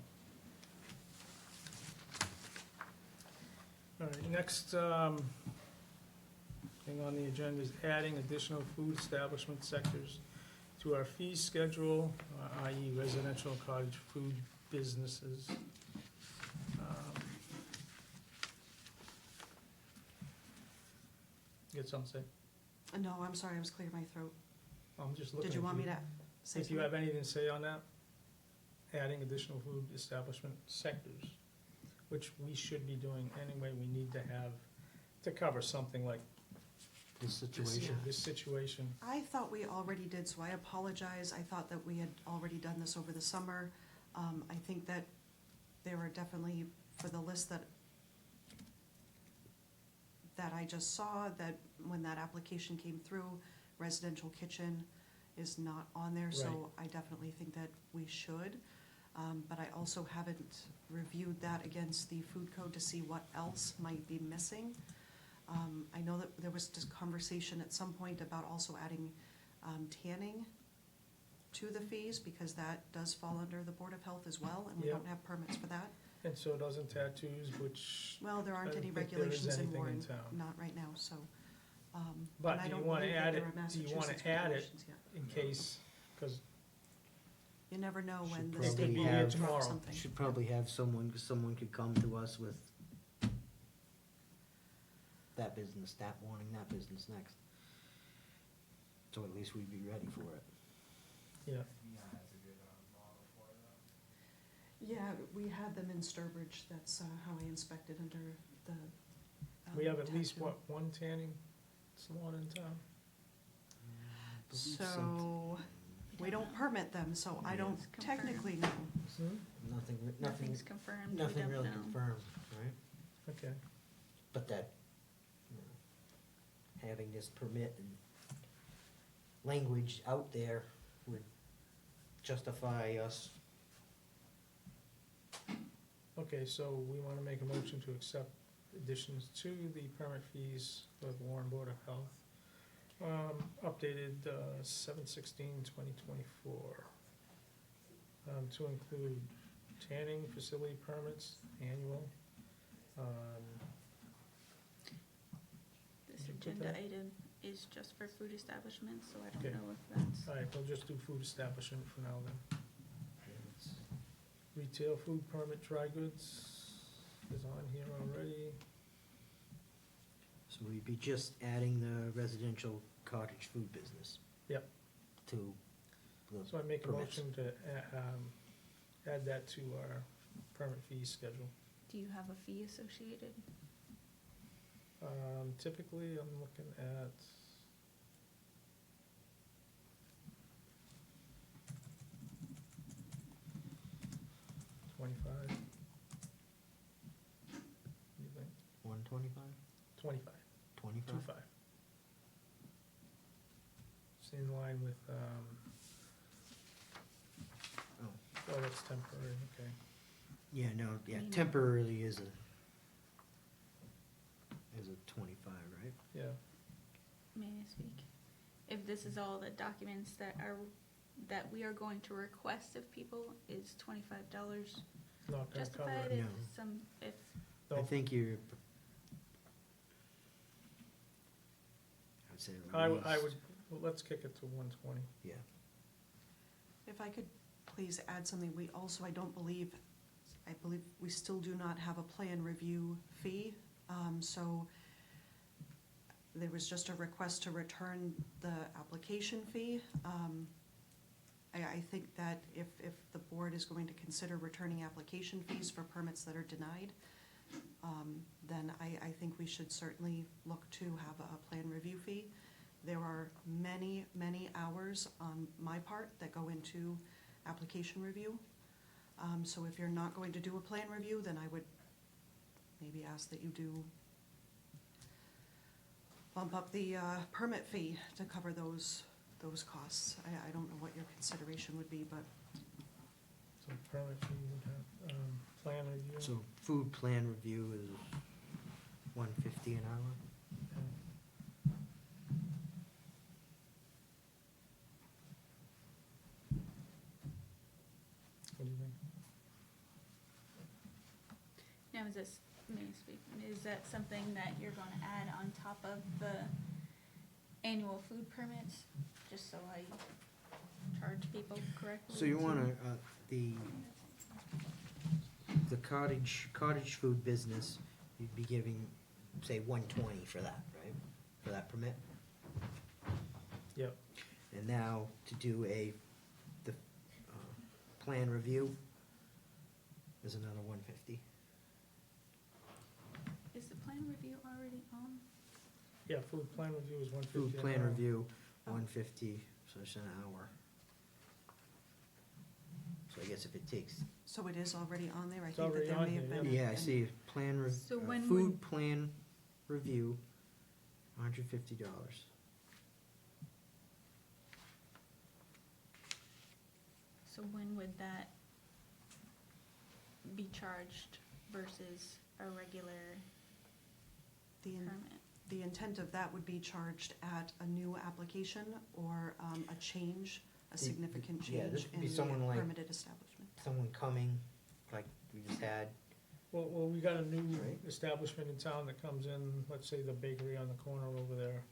Speaker 1: All right, next, thing on the agenda is adding additional food establishment sectors to our fee schedule, i.e. residential and cottage food businesses. Get something to say?
Speaker 9: No, I'm sorry, I was clearing my throat.
Speaker 1: I'm just looking.
Speaker 9: Did you
Speaker 1: if
Speaker 9: want me to say
Speaker 1: If you
Speaker 9: something?
Speaker 1: have anything to say on that, adding additional food establishment sectors, which we should be doing anyway, we need to have, to cover something like
Speaker 2: This
Speaker 1: this,
Speaker 2: situation.
Speaker 1: this situation.
Speaker 9: I thought we already did, so I apologize. I thought that we had already done this over the summer. I think that there were definitely, for the list that I just saw, that when that application came through, residential kitchen is not on there, so I definitely think that we should. But I also haven't reviewed that against the food code to see what else might be missing. I know that there was just conversation at some point about also adding tanning to the fees, because that does fall under the Board of Health as well, and we
Speaker 1: Yeah.
Speaker 9: don't have permits for that.
Speaker 1: And so doesn't tattoos, which,
Speaker 9: Well, there
Speaker 1: I
Speaker 9: aren't
Speaker 1: don't
Speaker 9: any
Speaker 1: think there is
Speaker 9: regulations in
Speaker 1: anything in
Speaker 9: Warren,
Speaker 1: town.
Speaker 9: not right now, so.
Speaker 1: But
Speaker 9: and I
Speaker 1: do you
Speaker 9: don't
Speaker 1: wanna
Speaker 9: believe that
Speaker 1: add
Speaker 9: there
Speaker 1: it-
Speaker 9: are
Speaker 1: do you wanna
Speaker 9: Massachusetts
Speaker 1: add it?
Speaker 9: regulations yet.
Speaker 1: in case, because
Speaker 9: You never know when
Speaker 2: Should
Speaker 9: the
Speaker 2: probably
Speaker 9: state will
Speaker 2: have-
Speaker 9: drop
Speaker 1: tomorrow.
Speaker 9: something.
Speaker 2: Should probably have someone could come to us with that business that morning, that business next. So at least we'd be ready for it.
Speaker 1: yeah,
Speaker 9: Yeah, we had them in Sturbridge, that's how I inspected under the.
Speaker 1: we have at least,
Speaker 9: tattoo.
Speaker 1: what, one tanning salon in town?
Speaker 9: So, we don't permit them, so I don't
Speaker 7: It's confirmed.
Speaker 9: technically know.
Speaker 2: Nothing
Speaker 7: Nothing's confirmed, we
Speaker 2: nothing
Speaker 7: don't
Speaker 2: really
Speaker 7: know.
Speaker 2: confirmed, right?
Speaker 1: Okay,
Speaker 2: But that, you know, having this permit and language out there would justify us.
Speaker 1: okay, so we wanna make a motion to accept additions to the permit fees for the Warren Board of Health. Updated 7/16/2024, to include tanning facility permits, annual.
Speaker 10: This
Speaker 1: Did you put
Speaker 10: agenda
Speaker 1: that?
Speaker 10: item is just for food establishments, so I
Speaker 1: Okay.
Speaker 10: don't know if that's.
Speaker 1: All right, we'll just do food establishment for now then. Retail food permit, dry goods is on here already.
Speaker 2: So we'd be just adding the residential cottage food business.
Speaker 1: Yep.
Speaker 2: To the
Speaker 1: So I make a
Speaker 2: permits.
Speaker 1: motion to add that to our permit fee schedule.
Speaker 10: Do you have a fee associated?
Speaker 1: Typically, I'm looking at $25. You think?
Speaker 2: 125,
Speaker 1: 25,
Speaker 2: 25?
Speaker 1: 25. It's in line with,
Speaker 2: Oh,
Speaker 1: oh, that's temporary, okay.
Speaker 2: yeah, no, yeah,
Speaker 10: Meaning-
Speaker 2: temporarily is a 25, right?
Speaker 1: Yeah,
Speaker 10: May I speak? If this is all the documents that we are going to request of people, is $25
Speaker 1: not gonna cover
Speaker 10: justified?
Speaker 1: it.
Speaker 10: If
Speaker 2: No.
Speaker 10: if
Speaker 2: I
Speaker 1: No,
Speaker 2: think you're. I'd say at
Speaker 1: I
Speaker 2: least-
Speaker 1: would, well, let's kick it to 120.
Speaker 2: Yeah,
Speaker 9: If I could please add something, we also, I believe we still do not have a plan review fee. So there was just a request to return the application fee. I think that if the board is going to consider returning application fees for permits that are denied, then I think we should certainly look to have a plan review fee. There are many, many hours on my part that go into application review. So if you're not going to do a plan review, then I would maybe ask that you do bump up the permit fee to cover those costs. I don't know what your consideration would be, but
Speaker 1: So permit fee would have, plan review.
Speaker 2: so food plan review is 150 an hour?
Speaker 1: Yeah. What do you think?
Speaker 10: now is this, may I speak? Is that something that you're going to add on top of the annual food permits, just so I charge people correctly?
Speaker 2: So you wanna, the cottage food business, you'd be giving, say, 120 for that, right? For that permit? And now to do the plan review is another 150.
Speaker 10: Is the plan review already on?
Speaker 1: Yeah, food plan review is 150.
Speaker 2: Food
Speaker 1: an
Speaker 2: plan
Speaker 1: hour.
Speaker 2: review,
Speaker 10: Oh.
Speaker 2: 150, so it's an hour. So I guess if it takes,
Speaker 9: So it is already on there? I
Speaker 1: It's
Speaker 9: think that
Speaker 1: already
Speaker 9: there
Speaker 1: on
Speaker 9: may have
Speaker 1: here,
Speaker 9: been.
Speaker 2: yeah, I
Speaker 9: an-
Speaker 2: see, plan,
Speaker 10: So when
Speaker 2: food
Speaker 10: would-
Speaker 2: plan review, $150.
Speaker 10: So when would that be charged versus a regular
Speaker 9: The, in-
Speaker 10: permit?
Speaker 9: the intent of that would be charged at a new application or a change, a significant
Speaker 2: yeah, this
Speaker 9: change
Speaker 2: would be
Speaker 9: in
Speaker 2: someone
Speaker 9: the
Speaker 2: like-
Speaker 9: permitted establishment.
Speaker 2: Someone coming, like we just had,
Speaker 1: Well, we got a new
Speaker 2: Right.
Speaker 1: establishment in town that comes in, let's say the bakery on the corner over there.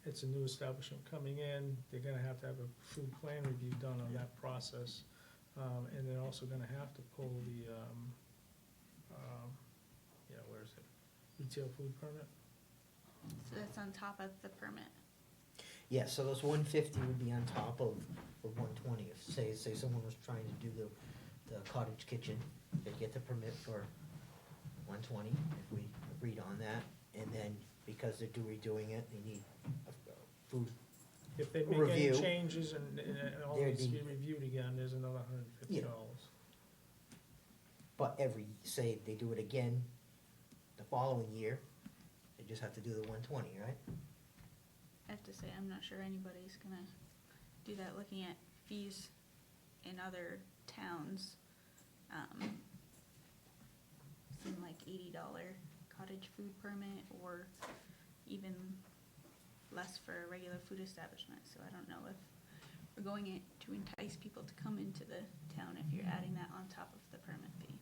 Speaker 1: It's a new establishment coming in, they're gonna have to have a food plan review done on that process. And they're also gonna have to pull the, where is it? Retail food permit?
Speaker 10: So that's on top of the permit.
Speaker 2: yeah, so those 150 would be on top of the 120. If, say someone was trying to do the cottage kitchen, they'd get the permit for 120, if we agreed on that. And then, because they're redoing it, they need a food,
Speaker 1: If they make any
Speaker 2: Review.
Speaker 1: changes and it all
Speaker 2: There'd
Speaker 1: needs to be
Speaker 2: be-
Speaker 1: reviewed again, there's another $150.
Speaker 2: but say they do it again the following year, they just have to do the 120, right?
Speaker 10: I have to say, I'm not sure anybody's gonna do that, looking at fees in other towns. Seem like $80 cottage food permit, or even less for a regular food establishment, so I don't know if we're going it to entice people to come into the town if you're adding that on top of the permit fee.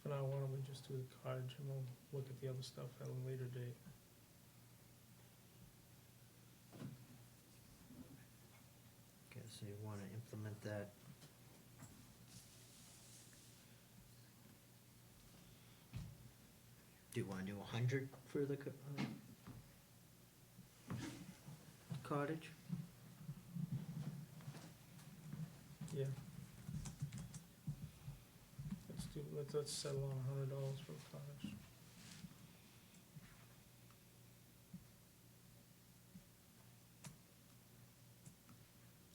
Speaker 1: For now, why don't we just do the cottage and we'll look at the other stuff at a later date.
Speaker 2: Okay, so you wanna implement that. Do you wanna do 100 for the cottage?
Speaker 1: Yeah. Let's settle on $100 for the cottage.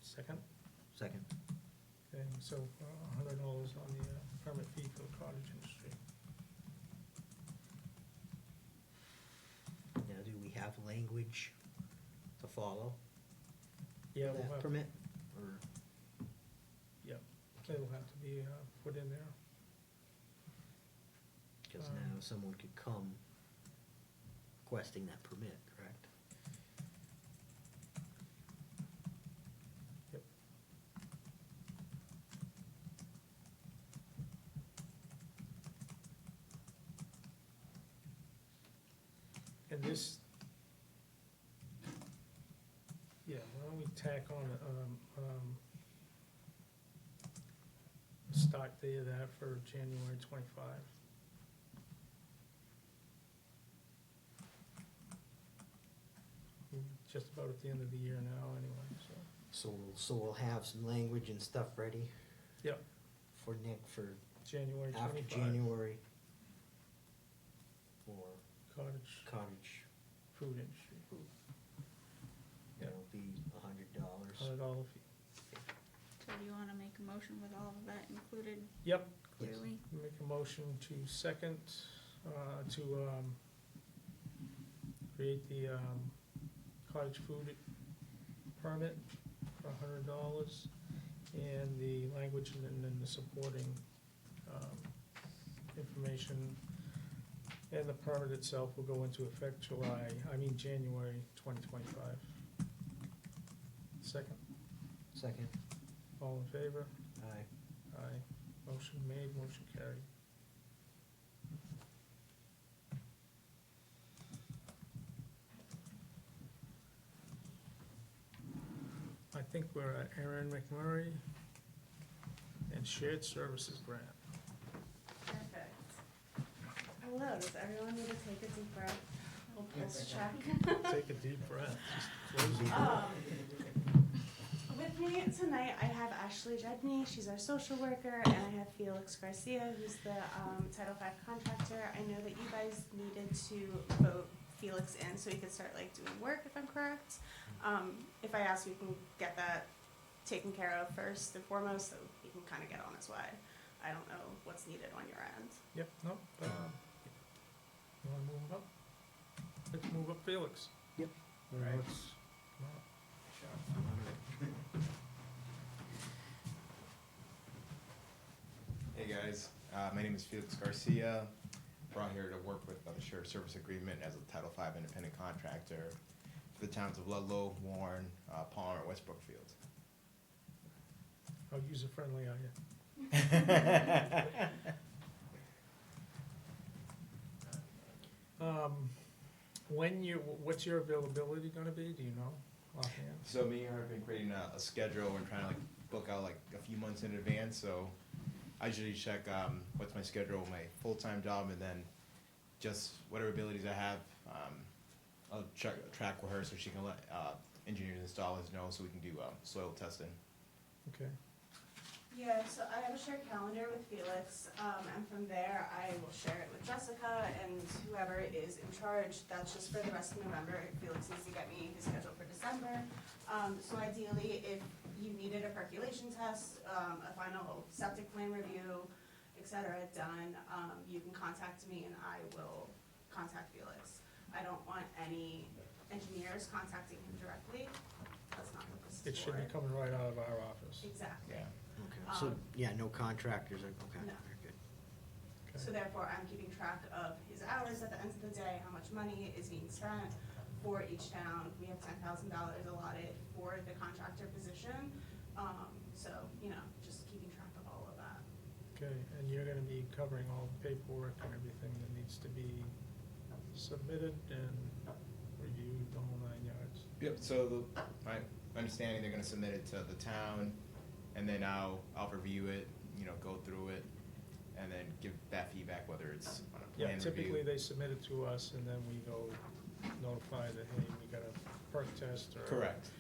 Speaker 1: Second?
Speaker 2: Second.
Speaker 1: Okay, so $100 on the permit fee for the cottage industry.
Speaker 2: Now, do we have language to follow
Speaker 1: Yeah, we'll
Speaker 2: that
Speaker 1: have,
Speaker 2: permit? Or,
Speaker 1: it'll have to be put in there.
Speaker 2: cause now someone could come requesting that permit, correct?
Speaker 1: Yep. And this, yeah, why don't we tack on a start date of that for January 25? We're just about at the end of the year now anyway, so.
Speaker 2: So we'll have some language and stuff ready?
Speaker 1: Yep.
Speaker 2: For
Speaker 1: January 25.
Speaker 2: after January for
Speaker 1: Cottage
Speaker 2: cottage,
Speaker 1: food industry, Yeah.
Speaker 2: it'll be $100.
Speaker 1: $100 fee.
Speaker 10: So do you wanna make a motion with all of that included
Speaker 1: Yep,
Speaker 2: Yes.
Speaker 10: clearly?
Speaker 1: make a motion to second, to create the cottage food permit for $100 and the language and then the supporting information. And the permit itself will go into effect January 2025. Second,
Speaker 2: Second,
Speaker 1: all in favor?
Speaker 2: aye.
Speaker 1: Aye. Motion Motion made, motion carried. I think we're at Aaron McMurray and Shared Services Grant.
Speaker 11: Perfect. Hello, does everyone need to take a deep breath? We'll pulse check.
Speaker 1: Take a deep breath, just close it.
Speaker 11: With me tonight, I have Ashley Jedney, she's our social worker, and I have Felix Garcia, who's the Title V contractor. I know that you guys needed to vote Felix in so he could start like doing work, if I'm correct. If I ask, we can get that taken care of first and foremost, so he can kind of get on his way. I don't know what's needed on your end.
Speaker 1: Yep, no, you wanna move up? Let's move up Felix.
Speaker 2: Yep.
Speaker 1: Or
Speaker 2: Right.
Speaker 1: let's not.
Speaker 12: Hey guys, my name is Felix Garcia. Brought here to work with the shared service agreement as a Title V independent contractor for the towns of Ludlow, Warren, Palmer, and West Brookfield.
Speaker 1: How user-friendly are you? What's your availability gonna be, do you know offhand?
Speaker 12: So me and her have been creating a schedule. We're trying to like book out like a few months in advance. So I usually check what's my schedule, my full-time job, and then just whatever abilities I have. I'll track with her so she can let engineers and installers know so we can do soil testing.
Speaker 1: Okay,
Speaker 11: Yeah, so I have a shared calendar with Felix, and from there I will share it with Jessica and whoever is in charge. That's just for the rest of November. Felix needs to get me his schedule for December. So ideally, if you needed a percolation test, a final septic plan review, et cetera, done, you can contact me and I will contact Felix. I don't want any engineers contacting him directly. That's not what this is for.
Speaker 1: it should be coming right out of our office.
Speaker 11: Exactly.
Speaker 12: Yeah.
Speaker 2: Okay, so, yeah, no contractors, okay,
Speaker 11: No.
Speaker 2: very good.
Speaker 1: Okay.
Speaker 11: So therefore, I'm keeping track of his hours at the end of the day, how much money is being spent for each town. We have $10,000 allotted for the contractor position. So, just keeping track of all of that.
Speaker 1: Okay, and you're gonna be covering all the paperwork and everything that needs to be submitted and reviewed, the whole 9 yards.
Speaker 12: Yep. So my understanding, they're going to submit it to the town, and then I'll review it, go through it, and then give that feedback whether it's on a
Speaker 1: Yeah,
Speaker 12: plan
Speaker 1: typically
Speaker 12: review.
Speaker 1: they submit it to us and then we go notify that, hey, we got a perk test or.
Speaker 12: Correct.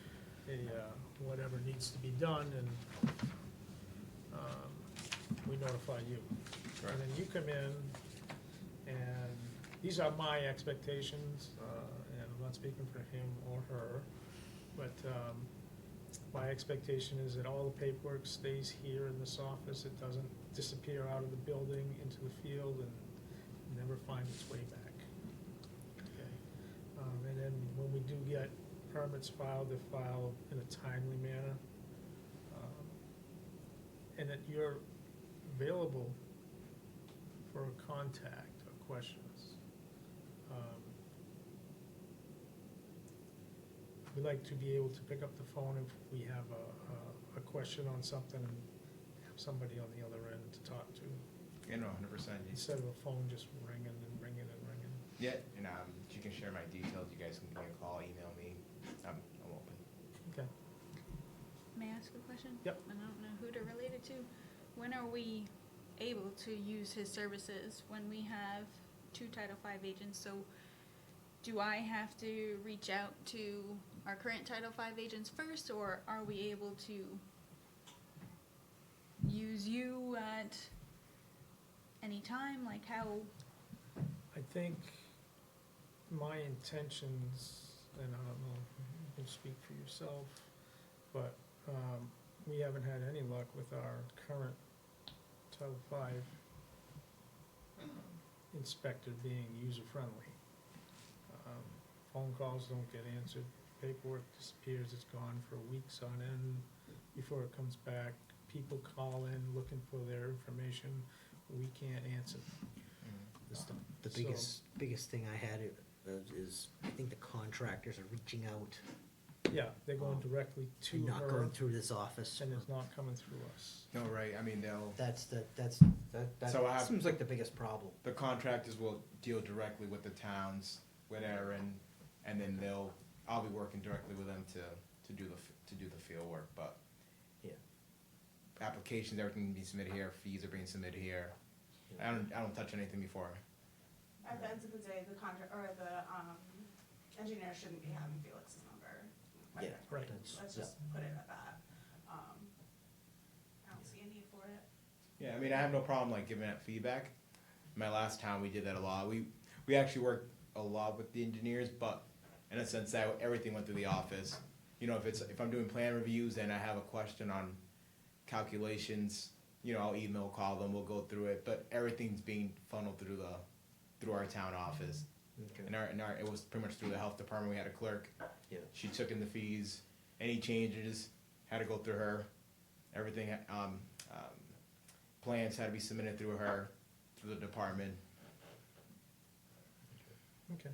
Speaker 1: Whatever needs to be done and, we notify you.
Speaker 12: Correct.
Speaker 1: And then you come in and these are my expectations, and I'm not speaking for him or her, but, my expectation is that all the paperwork stays here in this office. It doesn't disappear out of the building into the field and never find its way back. Okay. And then when we do get permits filed, they're filed in a timely manner. And that you're available for a contact or questions. We like to be able to pick up the phone if we have a question on something and have somebody on the other end to talk to,
Speaker 12: 100%.
Speaker 1: instead of a phone just ringing and ringing and ringing.
Speaker 12: Yeah, and you can share my details. You guys can give me a call, email me. I'm open.
Speaker 1: Okay.
Speaker 10: May I ask a question?
Speaker 1: Yep.
Speaker 10: I don't know who to relate it to. When are we able to use his services? When we have 2 Title V agents, so do I have to reach out to our current Title V agents first, or are we able to use you at any time? Like how?
Speaker 1: I think my intentions, and I don't know, you can speak for yourself, but we haven't had any luck with our current Title V inspector being user-friendly. Phone calls don't get answered, paperwork disappears, it's gone for weeks on end before it comes back. People call in looking for their information, we can't answer.
Speaker 2: The biggest thing I had is, I think the contractors are reaching out
Speaker 1: Yeah, they're going directly to
Speaker 2: and not
Speaker 1: her,
Speaker 2: going through this office.
Speaker 1: and it's not coming through us.
Speaker 12: No, right, I mean,
Speaker 2: That
Speaker 12: So I have-
Speaker 2: seems like the biggest problem.
Speaker 12: the contractors will deal directly with the towns, with Aaron, and then I'll be working directly with them to do the field work, but
Speaker 2: Yeah.
Speaker 12: applications, everything can be submitted here, fees are being submitted here. I don't touch anything before.
Speaker 11: At the end of the day, the contract, or the, engineer shouldn't be having Felix's number.
Speaker 2: Yeah,
Speaker 1: right.
Speaker 11: Let's just put it at that. I don't see a need for it.
Speaker 12: Yeah, I mean, I have no problem like giving that feedback. My last town, we did that a lot. We actually worked a lot with the engineers, but in a sense that everything went through the office. You know, if I'm doing plan reviews and I have a question on calculations, you know, I'll email, call them, we'll go through it, but everything's being funneled through our town office.
Speaker 2: Okay.
Speaker 12: And it was pretty much through the health department. We had a clerk.
Speaker 2: Yeah.
Speaker 12: She took in the fees. Any changes had to go through her. Everything, plans had to be submitted through her, through the department.
Speaker 1: Okay.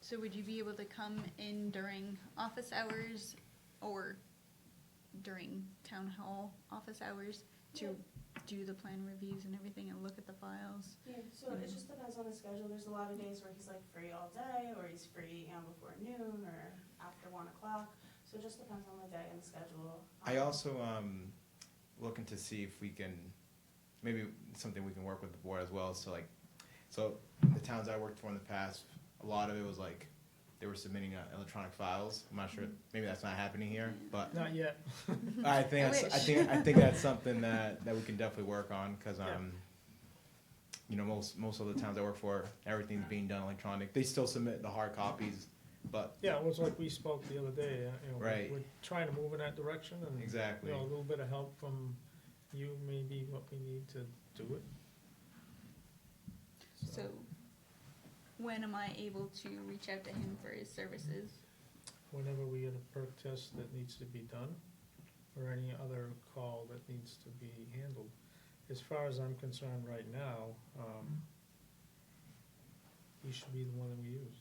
Speaker 10: So would you be able to come in during office hours or during town hall office hours to do the plan reviews and everything and look at the files?
Speaker 11: Yeah, so it just depends on the schedule. There's a lot of days where he's like free all day, or he's free, before noon or after 1 o'clock. So it just depends on the day and the schedule.
Speaker 12: I also, looking to see if we can, maybe something we can work with the board as well, so the towns I worked for in the past, a lot of it was like, they were submitting electronic files. I'm not sure, maybe that's not happening here, but
Speaker 1: Not yet.
Speaker 12: I think I think that's something that we can definitely work on, cause
Speaker 1: Yeah.
Speaker 12: you know, most of the towns I work for, everything's being done electronic. They still submit the hard copies, but
Speaker 1: Yeah, it was like we spoke the other day, you know,
Speaker 12: Right.
Speaker 1: we're trying to move in that direction, and,
Speaker 12: exactly.
Speaker 1: you know, a little bit of help from you may be what we need to do it.
Speaker 10: So when am I able to reach out to him for his services?
Speaker 1: Whenever we get a perk test that needs to be done, or any other call that needs to be handled. As far as I'm concerned right now, he should be the one that we use.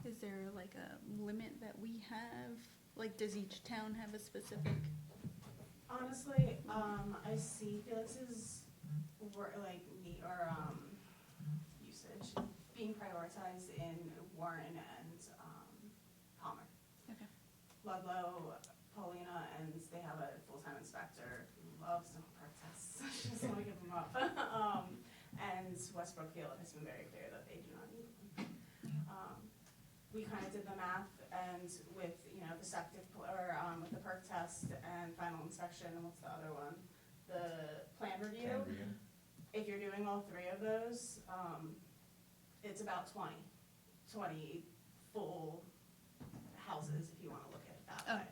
Speaker 10: Is there like a limit that we have? Like, does each town have a specific?
Speaker 11: Honestly, I see Felix's usage being prioritized in Warren and Palmer.
Speaker 10: Okay.
Speaker 11: Ludlow, Paulina, and they have a full-time inspector who loves to perk tests. She doesn't want to give them up. And West Brookfield has been very clear that they do not need them. We kind of did the math, and with, the septic, with the perk test and final inspection, and what's the other one? The plan review. If you're doing all three of those, it's about 20 full houses, if you wanna look at it that
Speaker 10: Oh,
Speaker 11: way.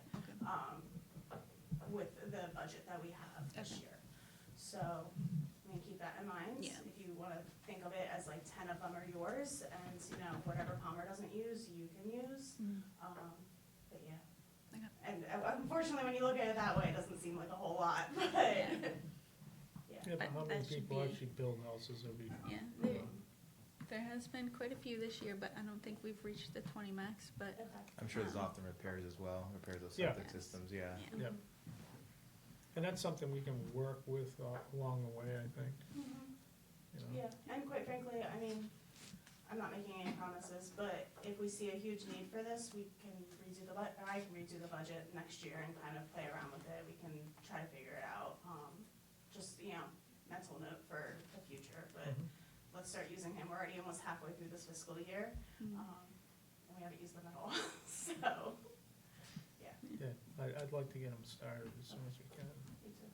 Speaker 10: okay.
Speaker 11: With the budget that we have this
Speaker 10: Okay.
Speaker 11: year. So, keep that in mind.
Speaker 10: Yeah.
Speaker 11: If you wanna think of it as like 10 of them are yours, and, whatever Palmer doesn't use, you can use. But yeah.
Speaker 10: Okay.
Speaker 11: And unfortunately, when you look at it that way, it doesn't seem like a whole lot, but,
Speaker 10: Yeah.
Speaker 11: yeah.
Speaker 1: Yeah, but
Speaker 10: But
Speaker 1: how many
Speaker 10: that should
Speaker 1: people
Speaker 10: be-
Speaker 1: actually build houses every,
Speaker 10: Yeah, there has been quite a few this year, but I don't think we've reached the 20 max, but,
Speaker 11: Okay.
Speaker 12: I'm sure there's often repairs as well, repairs of
Speaker 1: Yeah.
Speaker 12: septic systems, yeah.
Speaker 10: yeah.
Speaker 1: yeah. And that's something we can work with along the way, I think,
Speaker 11: Mhm.
Speaker 1: you know.
Speaker 11: Yeah, and quite frankly, I'm not making any promises, but if we see a huge need for this, we can I can redo the budget next year and kind of play around with it. We can try to figure it out. Just, mental note for the future, but
Speaker 1: Mhm.
Speaker 11: let's start using him. We're already almost halfway through this fiscal year,
Speaker 10: Mhm.
Speaker 11: and we haven't used them at all, so, yeah,
Speaker 1: Yeah, I'd like to get them started as soon as we can.
Speaker 11: me too.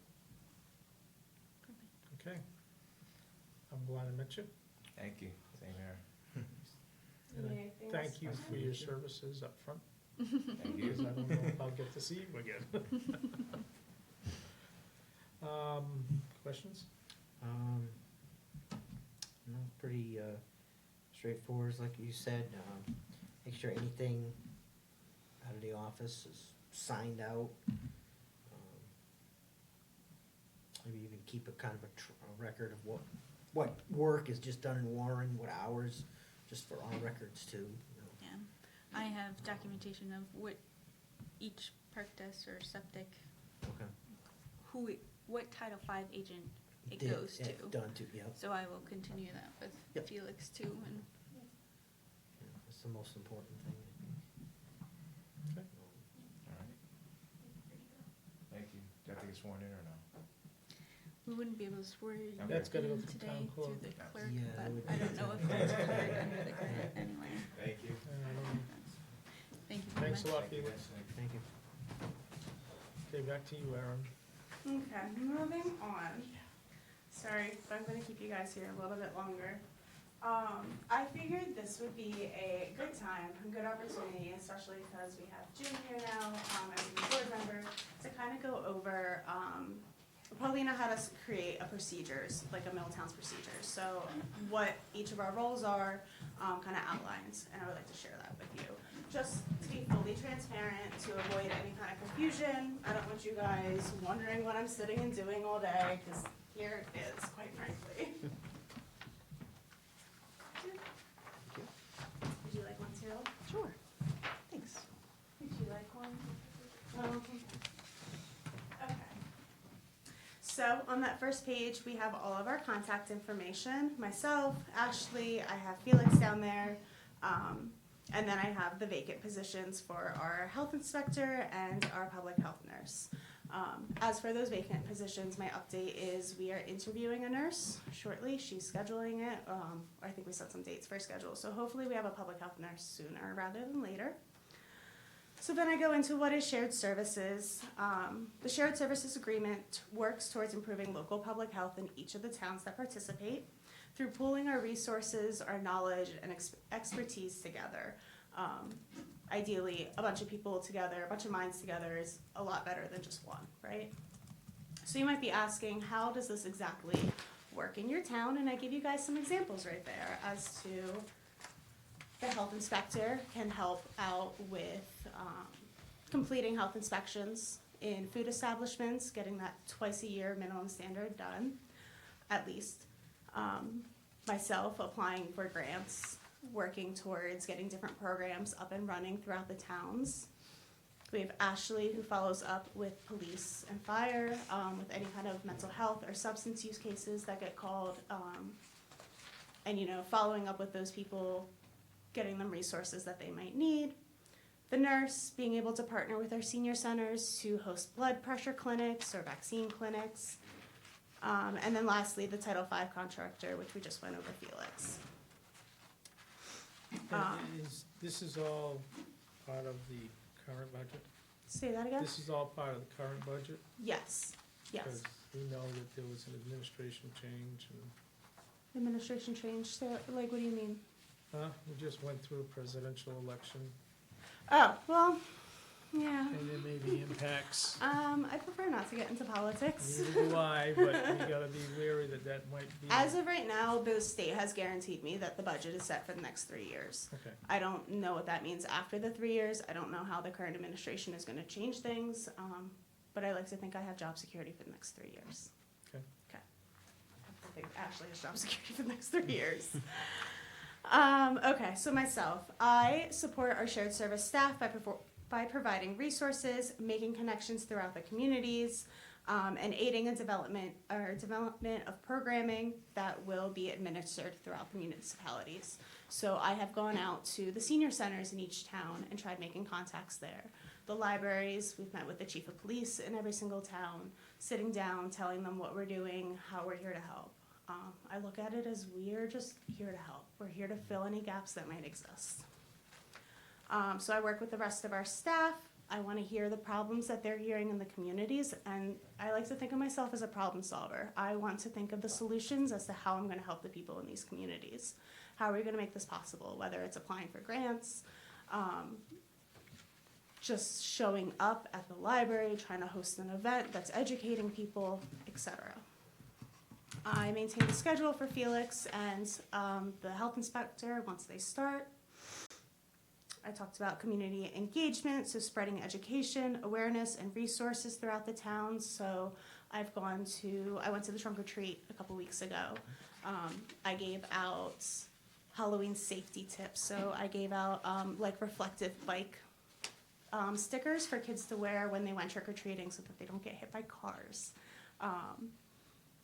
Speaker 1: Okay. I'm glad I met you.
Speaker 12: Thank you, same here.
Speaker 1: And I
Speaker 11: Anything
Speaker 1: thank
Speaker 11: else?
Speaker 1: you for your services up front,
Speaker 12: Thank you.
Speaker 1: because I don't know if I'll get to see you again. Questions?
Speaker 2: No, pretty straightforward, like you said. Make sure anything out of the office is signed out. Maybe even keep a kind of a record of what work is just done in Warren, what hours, just for our records too.
Speaker 10: Yeah. I have documentation of what each perk test or septic,
Speaker 2: Okay.
Speaker 10: what Title V agent it
Speaker 2: Did-
Speaker 10: goes to.
Speaker 2: Done to, yeah.
Speaker 10: So I will continue that with
Speaker 2: Yep.
Speaker 10: Felix too, and
Speaker 2: Yeah, that's the most important thing, I think.
Speaker 1: Okay.
Speaker 12: All right. Thank you. Do I have to get sworn in or no?
Speaker 10: we wouldn't be able to swear you
Speaker 12: Okay.
Speaker 1: That's gotta go
Speaker 10: in
Speaker 1: through
Speaker 10: today
Speaker 1: town
Speaker 10: through
Speaker 1: clerk.
Speaker 10: the clerk,
Speaker 2: Yeah, it would
Speaker 10: but I
Speaker 2: be
Speaker 10: don't know
Speaker 2: town
Speaker 10: if that's
Speaker 2: clerk.
Speaker 10: covered under the grant anyway.
Speaker 12: Thank you.
Speaker 10: Thank you very much.
Speaker 1: Thanks a lot, Felix.
Speaker 2: Thank you.
Speaker 1: Okay, back to you, Aaron.
Speaker 11: Okay, moving on. Sorry, but I'm gonna keep you guys here a little bit longer. I figured this would be a good time, a good opportunity, especially because we have June here now, as a new board member, to kind of go over, probably know how to create a procedures, like a Middletown's procedures. So what each of our roles are, kind of outlines, and I would like to share that with you. Just to be fully transparent, to avoid any kind of confusion. I don't want you guys wondering what I'm sitting and doing all day, because here it is, quite frankly. Would you like one too?
Speaker 9: Sure. Thanks.
Speaker 11: Would you like one? Okay. So on that first page, we have all of our contact information. Myself, Ashley, I have Felix down there. And then I have the vacant positions for our health inspector and our public health nurse. As for those vacant positions, my update is we are interviewing a nurse shortly. She's scheduling it. I think we set some dates for schedule. So hopefully we have a public health nurse sooner rather than later. So then I go into what is shared services. The shared services agreement works towards improving local public health in each of the towns that participate through pooling our resources, our knowledge, and expertise together. Ideally, a bunch of people together, a bunch of minds together is a lot better than just one, right? So you might be asking, how does this exactly work in your town? And I give you guys some examples right there as to the health inspector can help out with completing health inspections in food establishments, getting that twice a year minimum standard done, at least. Myself applying for grants, working towards getting different programs up and running throughout the towns. We have Ashley who follows up with police and fire, with any kind of mental health or substance use cases that get called, and following up with those people, getting them resources that they might need. The nurse being able to partner with our senior centers to host blood pressure clinics or vaccine clinics. And then lastly, the Title V contractor, which we just went over, Felix.
Speaker 1: This is all part of the current budget?
Speaker 11: Say that again?
Speaker 1: This is all part of the current budget?
Speaker 11: Yes, yes.
Speaker 1: Because we know that there was an administration change and,
Speaker 11: Administration change, so, like, what do you mean?
Speaker 1: we just went through a presidential election,
Speaker 11: Oh, well, yeah.
Speaker 1: and there may be impacts.
Speaker 11: I prefer not to get into politics.
Speaker 1: Neither do I, but we gotta be wary that that might be.
Speaker 11: As of right now, the state has guaranteed me that the budget is set for the next 3 years.
Speaker 1: Okay,
Speaker 11: I don't know what that means after the 3 years. I don't know how the current administration is gonna change things, but I like to think I have job security for the next 3 years.
Speaker 1: Okay.
Speaker 11: Okay. I think Ashley has job security for the next 3 years. Okay, so myself, I support our shared service staff by providing resources, making connections throughout the communities, and aiding in development of programming that will be administered throughout the municipalities. So I have gone out to the senior centers in each town and tried making contacts there. The libraries, we've met with the chief of police in every single town, sitting down, telling them what we're doing, how we're here to help. I look at it as we're just here to help. We're here to fill any gaps that might exist. So I work with the rest of our staff. I want to hear the problems that they're hearing in the communities, and I like to think of myself as a problem solver. I want to think of the solutions as to how I'm going to help the people in these communities. How are we going to make this possible, whether it's applying for grants, just showing up at the library, trying to host an event that's educating people, etc. I maintain the schedule for Felix and the health inspector once they start. I talked about community engagement, so spreading education, awareness, and resources throughout the town. So I went to the trunk or treat a couple weeks ago. I gave out Halloween safety tips. So I gave out like reflective bike stickers for kids to wear when they went trick-or-treating so that they don't get hit by cars.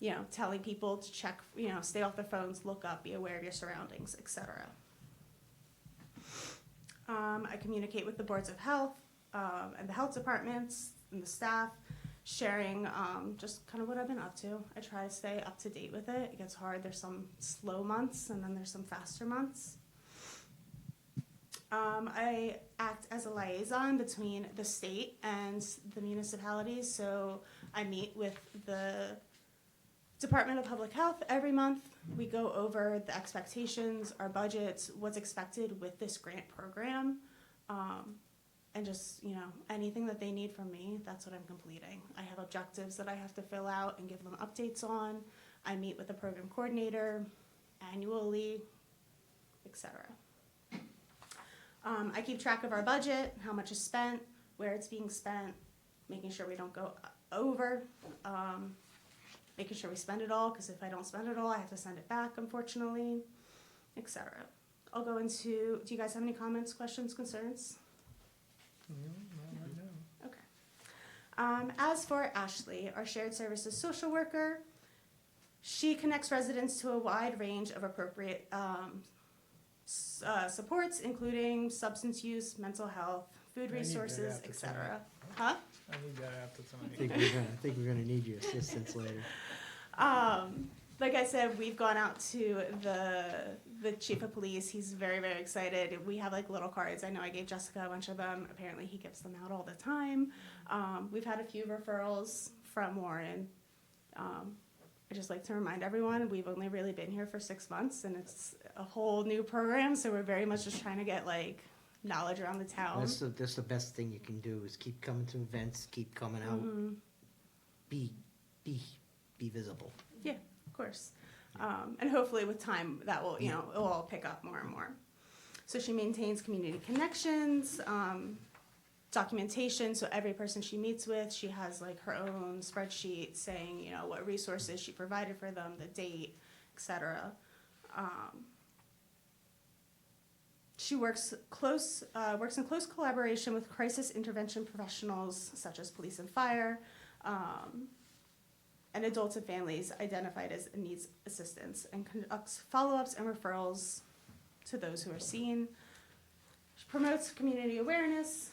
Speaker 11: You know, telling people to check, you know, stay off their phones, look up, be aware of your surroundings, etc. I communicate with the boards of health and the health departments and the staff, sharing just kind of what I've been up to. I try to stay up to date with it. It gets hard. There's some slow months and then there's some faster months. I act as a liaison between the state and the municipalities. So I meet with the Department of Public Health every month. We go over the expectations, our budgets, what's expected with this grant program, and just, you know, anything that they need from me, that's what I'm completing. I have objectives that I have to fill out and give them updates on. I meet with the program coordinator annually, etc. I keep track of our budget, how much is spent, where it's being spent, making sure we don't go over, making sure we spend it all, because if I don't spend it all, I have to send it back, unfortunately, etc. I'll go into, do you guys have any comments, questions, concerns?
Speaker 1: No, not right now.
Speaker 11: Okay. As for Ashley, our shared services social worker, she connects residents to a wide range of appropriate supports, including substance use, mental health, food
Speaker 1: I need that
Speaker 11: resources,
Speaker 1: after
Speaker 11: etc. Huh?
Speaker 1: I need that after
Speaker 2: I
Speaker 1: tonight.
Speaker 2: think we're gonna need your assistance later.
Speaker 11: Like I said, we've gone out to the chief of police. He's very, very excited. We have like little cards. I know I gave Jessica a bunch of them. Apparently he gives them out all the time. We've had a few referrals from Warren. I just like to remind everyone, we've only really been here for 6 months and it's a whole new program. So we're very much just trying to get like knowledge around the town.
Speaker 2: That's the best thing you can do is keep coming to events, keep coming out,
Speaker 11: Mhm.
Speaker 2: be visible.
Speaker 11: Yeah, of course. And hopefully with time that will, you know, it will all pick up more and more. So she maintains community connections, documentation. So every person she meets with, she has like her own spreadsheet saying, you know, what resources she provided for them, the date, etc. She works in close collaboration with crisis intervention professionals such as police and fire, and adults and families identified as needs assistance, and conducts follow-ups and referrals to those who are seen. She promotes community awareness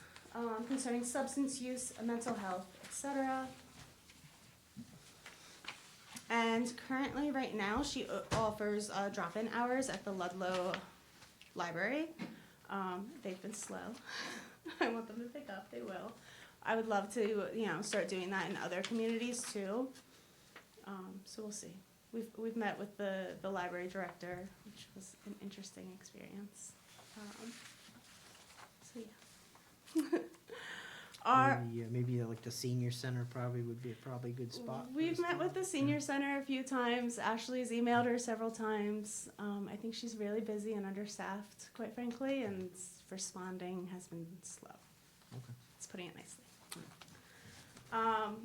Speaker 11: concerning substance use, mental health, etc. And currently, right now, she offers drop-in hours at the Ludlow Library. They've been slow. I want them to pick up. They will. I would love to, you know, start doing that in other communities too. So we'll see. We've met with the library director, which was an interesting experience. So yeah.
Speaker 2: Maybe like the senior center probably would be a good spot. for
Speaker 11: We've
Speaker 2: this
Speaker 11: met
Speaker 2: one.
Speaker 11: with the senior center a few times. Ashley's emailed her several times. I think she's really busy and understaffed, quite frankly, and responding has been slow.
Speaker 2: Okay.
Speaker 11: It's putting it nicely.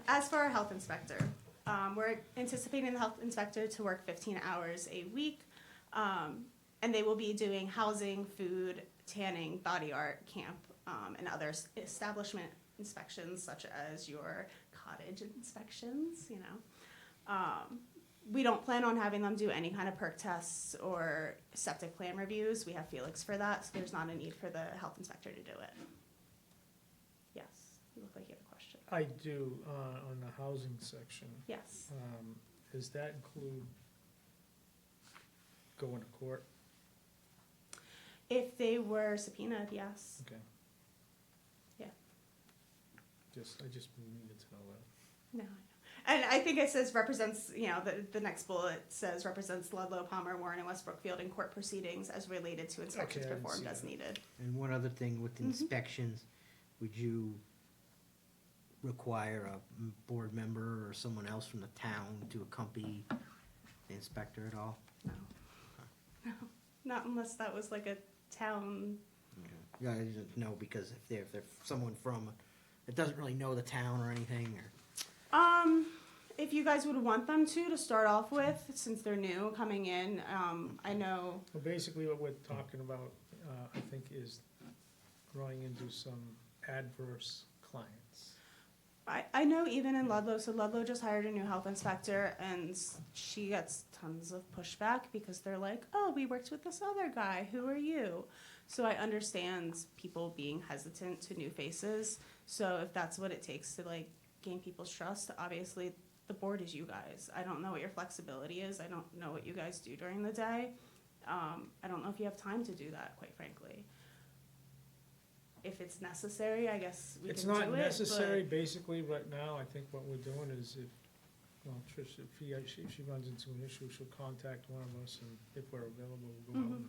Speaker 11: As for our health inspector, we're anticipating the health inspector to work 15 hours a week, and they will be doing housing, food, tanning, body art, camp, and other establishment inspections, such as your cottage inspections, you know. We don't plan on having them do any kind of perk tests or septic plan reviews. We have Felix for that, so there's not a need for the health inspector to do it. Yes, you look like you have a question.
Speaker 1: I do, on the housing section.
Speaker 11: Yes.
Speaker 1: Does that include going to court?
Speaker 11: If they were subpoenaed, yes.
Speaker 1: Okay.
Speaker 11: Yeah.
Speaker 1: I just needed to know that.
Speaker 11: No, I know. And I think it says represents, you know, the next bullet says represents Ludlow, Palmer, Warren, and West Brookfield in court proceedings as related to inspections
Speaker 1: Okay, I didn't
Speaker 11: performed
Speaker 1: see
Speaker 11: as
Speaker 1: that.
Speaker 11: needed.
Speaker 2: And one other thing with
Speaker 11: Mhm.
Speaker 2: inspections, would you require a board member or someone else from the town to accompany the inspector at all?
Speaker 11: No. No, not unless that was like a town.
Speaker 2: Yeah, I just know because if they're someone from that doesn't really know the town or anything, or
Speaker 11: if you guys would want them to start off with, since they're new coming in, I know,
Speaker 1: Well, basically what we're talking about, I think, is running into some adverse clients.
Speaker 11: I know even in Ludlow, so Ludlow just hired a new health inspector and she gets tons of pushback because they're like, oh, we worked with this other guy, who are you? So I understand people being hesitant to new faces. So if that's what it takes to like gain people's trust, obviously the board is you guys. I don't know what your flexibility is. I don't know what you guys do during the day. I don't know if you have time to do that, quite frankly. If it's necessary, I guess we
Speaker 1: It's
Speaker 11: can do it.
Speaker 1: not necessary,
Speaker 11: but-
Speaker 1: basically, right now, I think what we're doing is if, well, Trish, if she runs into an issue, she'll contact one of us, and if we're available, we'll go out.
Speaker 11: Mhm.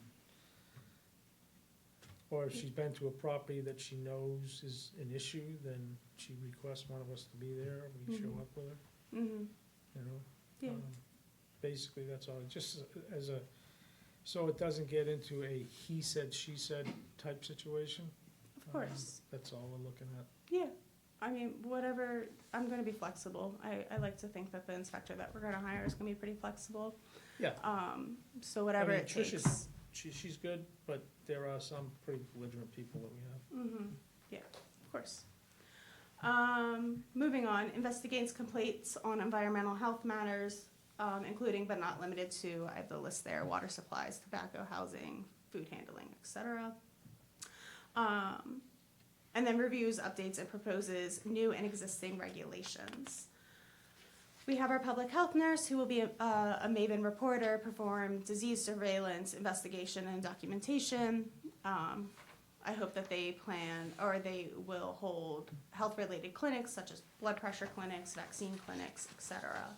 Speaker 1: Or if she's been to a property that she knows is an issue, then she requests one of us to be there, we show
Speaker 11: Mhm.
Speaker 1: up with her,
Speaker 11: Mhm.
Speaker 1: you know?
Speaker 11: Yeah.
Speaker 1: Basically, that's all, just as a, so it doesn't get into a he said, she said type situation.
Speaker 11: Of course.
Speaker 1: That's all we're looking at.
Speaker 11: Yeah. I mean, whatever, I'm gonna be flexible. I like to think that the inspector that we're gonna hire is gonna be pretty flexible.
Speaker 1: Yeah.
Speaker 11: So whatever
Speaker 1: I mean,
Speaker 11: it
Speaker 1: Trish
Speaker 11: takes.
Speaker 1: is- She's good, but there are some pretty belligerent people that we have.
Speaker 11: Mm-hmm, yeah, of course. Moving on, investigates complaints on environmental health matters, including but not limited to, I have the list there, water supplies, tobacco, housing, food handling, etc. And then reviews, updates, and proposes new and existing regulations. We have our public health nurse, who will be a Maven reporter, perform disease surveillance, investigation, and documentation. I hope that they plan, or they will hold health-related clinics, such as blood pressure clinics, vaccine clinics, etc.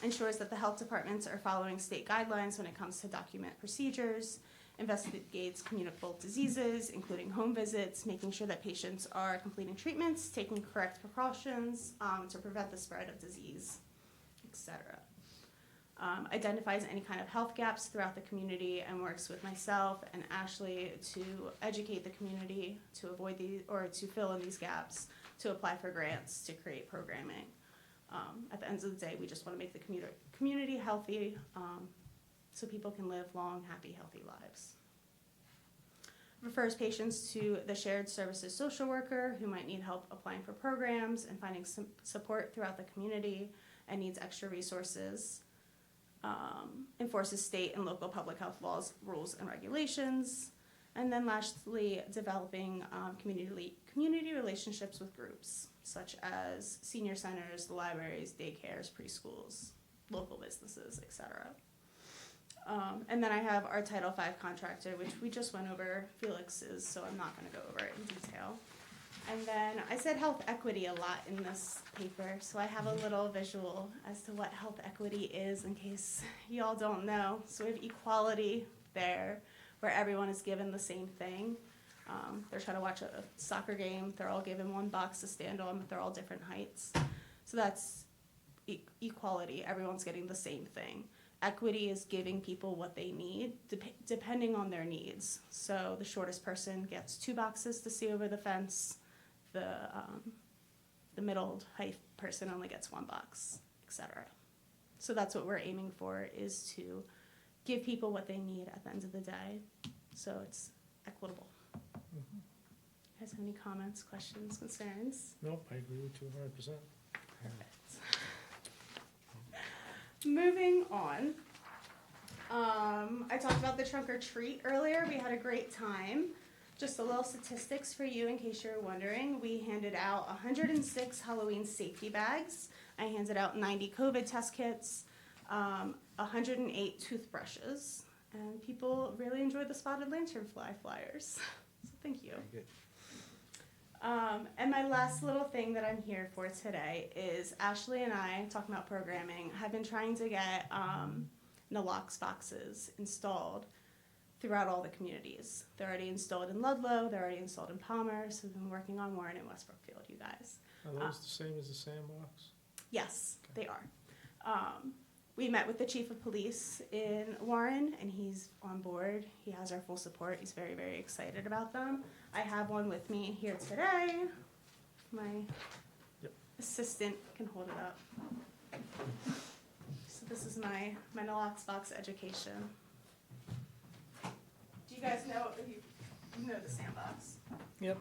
Speaker 11: Ensures that the health departments are following state guidelines when it comes to document procedures. Investigates communicable diseases, including home visits, making sure that patients are completing treatments, taking correct precautions to prevent the spread of disease, etc. Identifies any kind of health gaps throughout the community and works with myself and Ashley to educate the community to avoid these, or to fill in these gaps, to apply for grants, to create programming. At the end of the day, we just want to make the community healthy, so people can live long, happy, healthy lives. Refers patients to the shared services social worker who might need help applying for programs and finding some support throughout the community and needs extra resources. Enforces state and local public health laws, rules, and regulations. And then lastly, developing community relationships with groups, such as senior centers, libraries, daycares, preschools, local businesses, etc. And then I have our Title V contractor, which we just went over Felix's, so I'm not going to go over it in detail. And then I said health equity a lot in this paper, so I have a little visual as to what health equity is in case y'all don't know. So we have equality there, where everyone is given the same thing. They're trying to watch a soccer game, they're all given one box to stand on, but they're all different heights. So that's equality, everyone's getting the same thing. Equity is giving people what they need, depending on their needs. So the shortest person gets 2 boxes to see over the fence. The middle height person only gets 1 box, etc. So that's what we're aiming for, is to give people what they need at the end of the day. So it's equitable. You guys have any comments, questions, concerns?
Speaker 1: Nope, I agree with you 100%.
Speaker 11: Moving on. I talked about the trunk or treat earlier. We had a great time. Just a little statistics for you in case you're wondering. We handed out 106 Halloween safety bags. I handed out 90 COVID test kits, 108 toothbrushes, and people really enjoyed the spotted lanternfly flyers. So thank you.
Speaker 2: Good.
Speaker 11: And my last little thing that I'm here for today is Ashley and I, talking about programming, have been trying to get Nalox boxes installed throughout all the communities. They're already installed in Ludlow, they're already installed in Palmer, so we've been working on Warren and West Brookfield, you guys.
Speaker 1: Are those the same as the sandbox?
Speaker 11: Yes, they are. We met with the chief of police in Warren, and he's on board. He has our full support. He's very, very excited about them. I have one with me here today, my assistant can hold it up. So this is my Nalox box education. Do you guys know, you know the sandbox?
Speaker 1: Yep.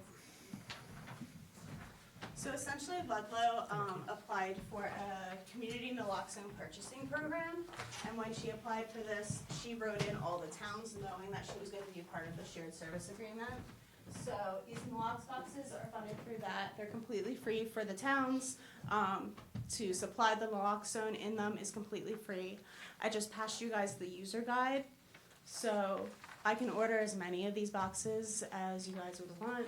Speaker 11: So essentially Ludlow applied for a community naloxone purchasing program. And when she applied for this, she wrote in all the towns knowing that she was going to be part of the shared service agreement. So these nalox boxes are funded through that. They're completely free for the towns. To supply the naloxone in them is completely free. I just passed you guys the user guide. So I can order as many of these boxes as you guys would want.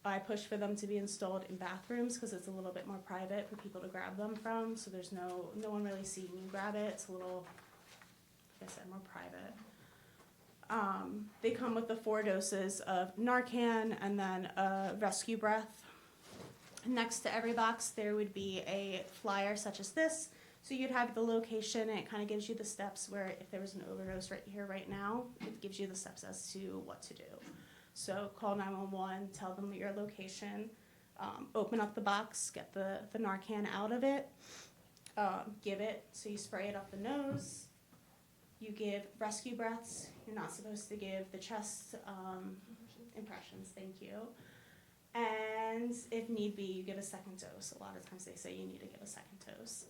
Speaker 11: I push for them to be installed in bathrooms because it's a little bit more private for people to grab them from. So there's no one really seeing you grab it. It's a little, like I said, more private. They come with the 4 doses of Narcan and then a rescue breath. Next to every box, there would be a flyer such as this. So you'd have the location, and it kind of gives you the steps where if there was an overdose right here, right now, it gives you the steps as to what to do. So call 911, tell them your location, open up the box, get the Narcan out of it, give it, so you spray it up the nose. You give rescue breaths. You're not supposed to give the chest impressions, thank you. And if need be, you give a second dose. A lot of times they say you need to give a second dose.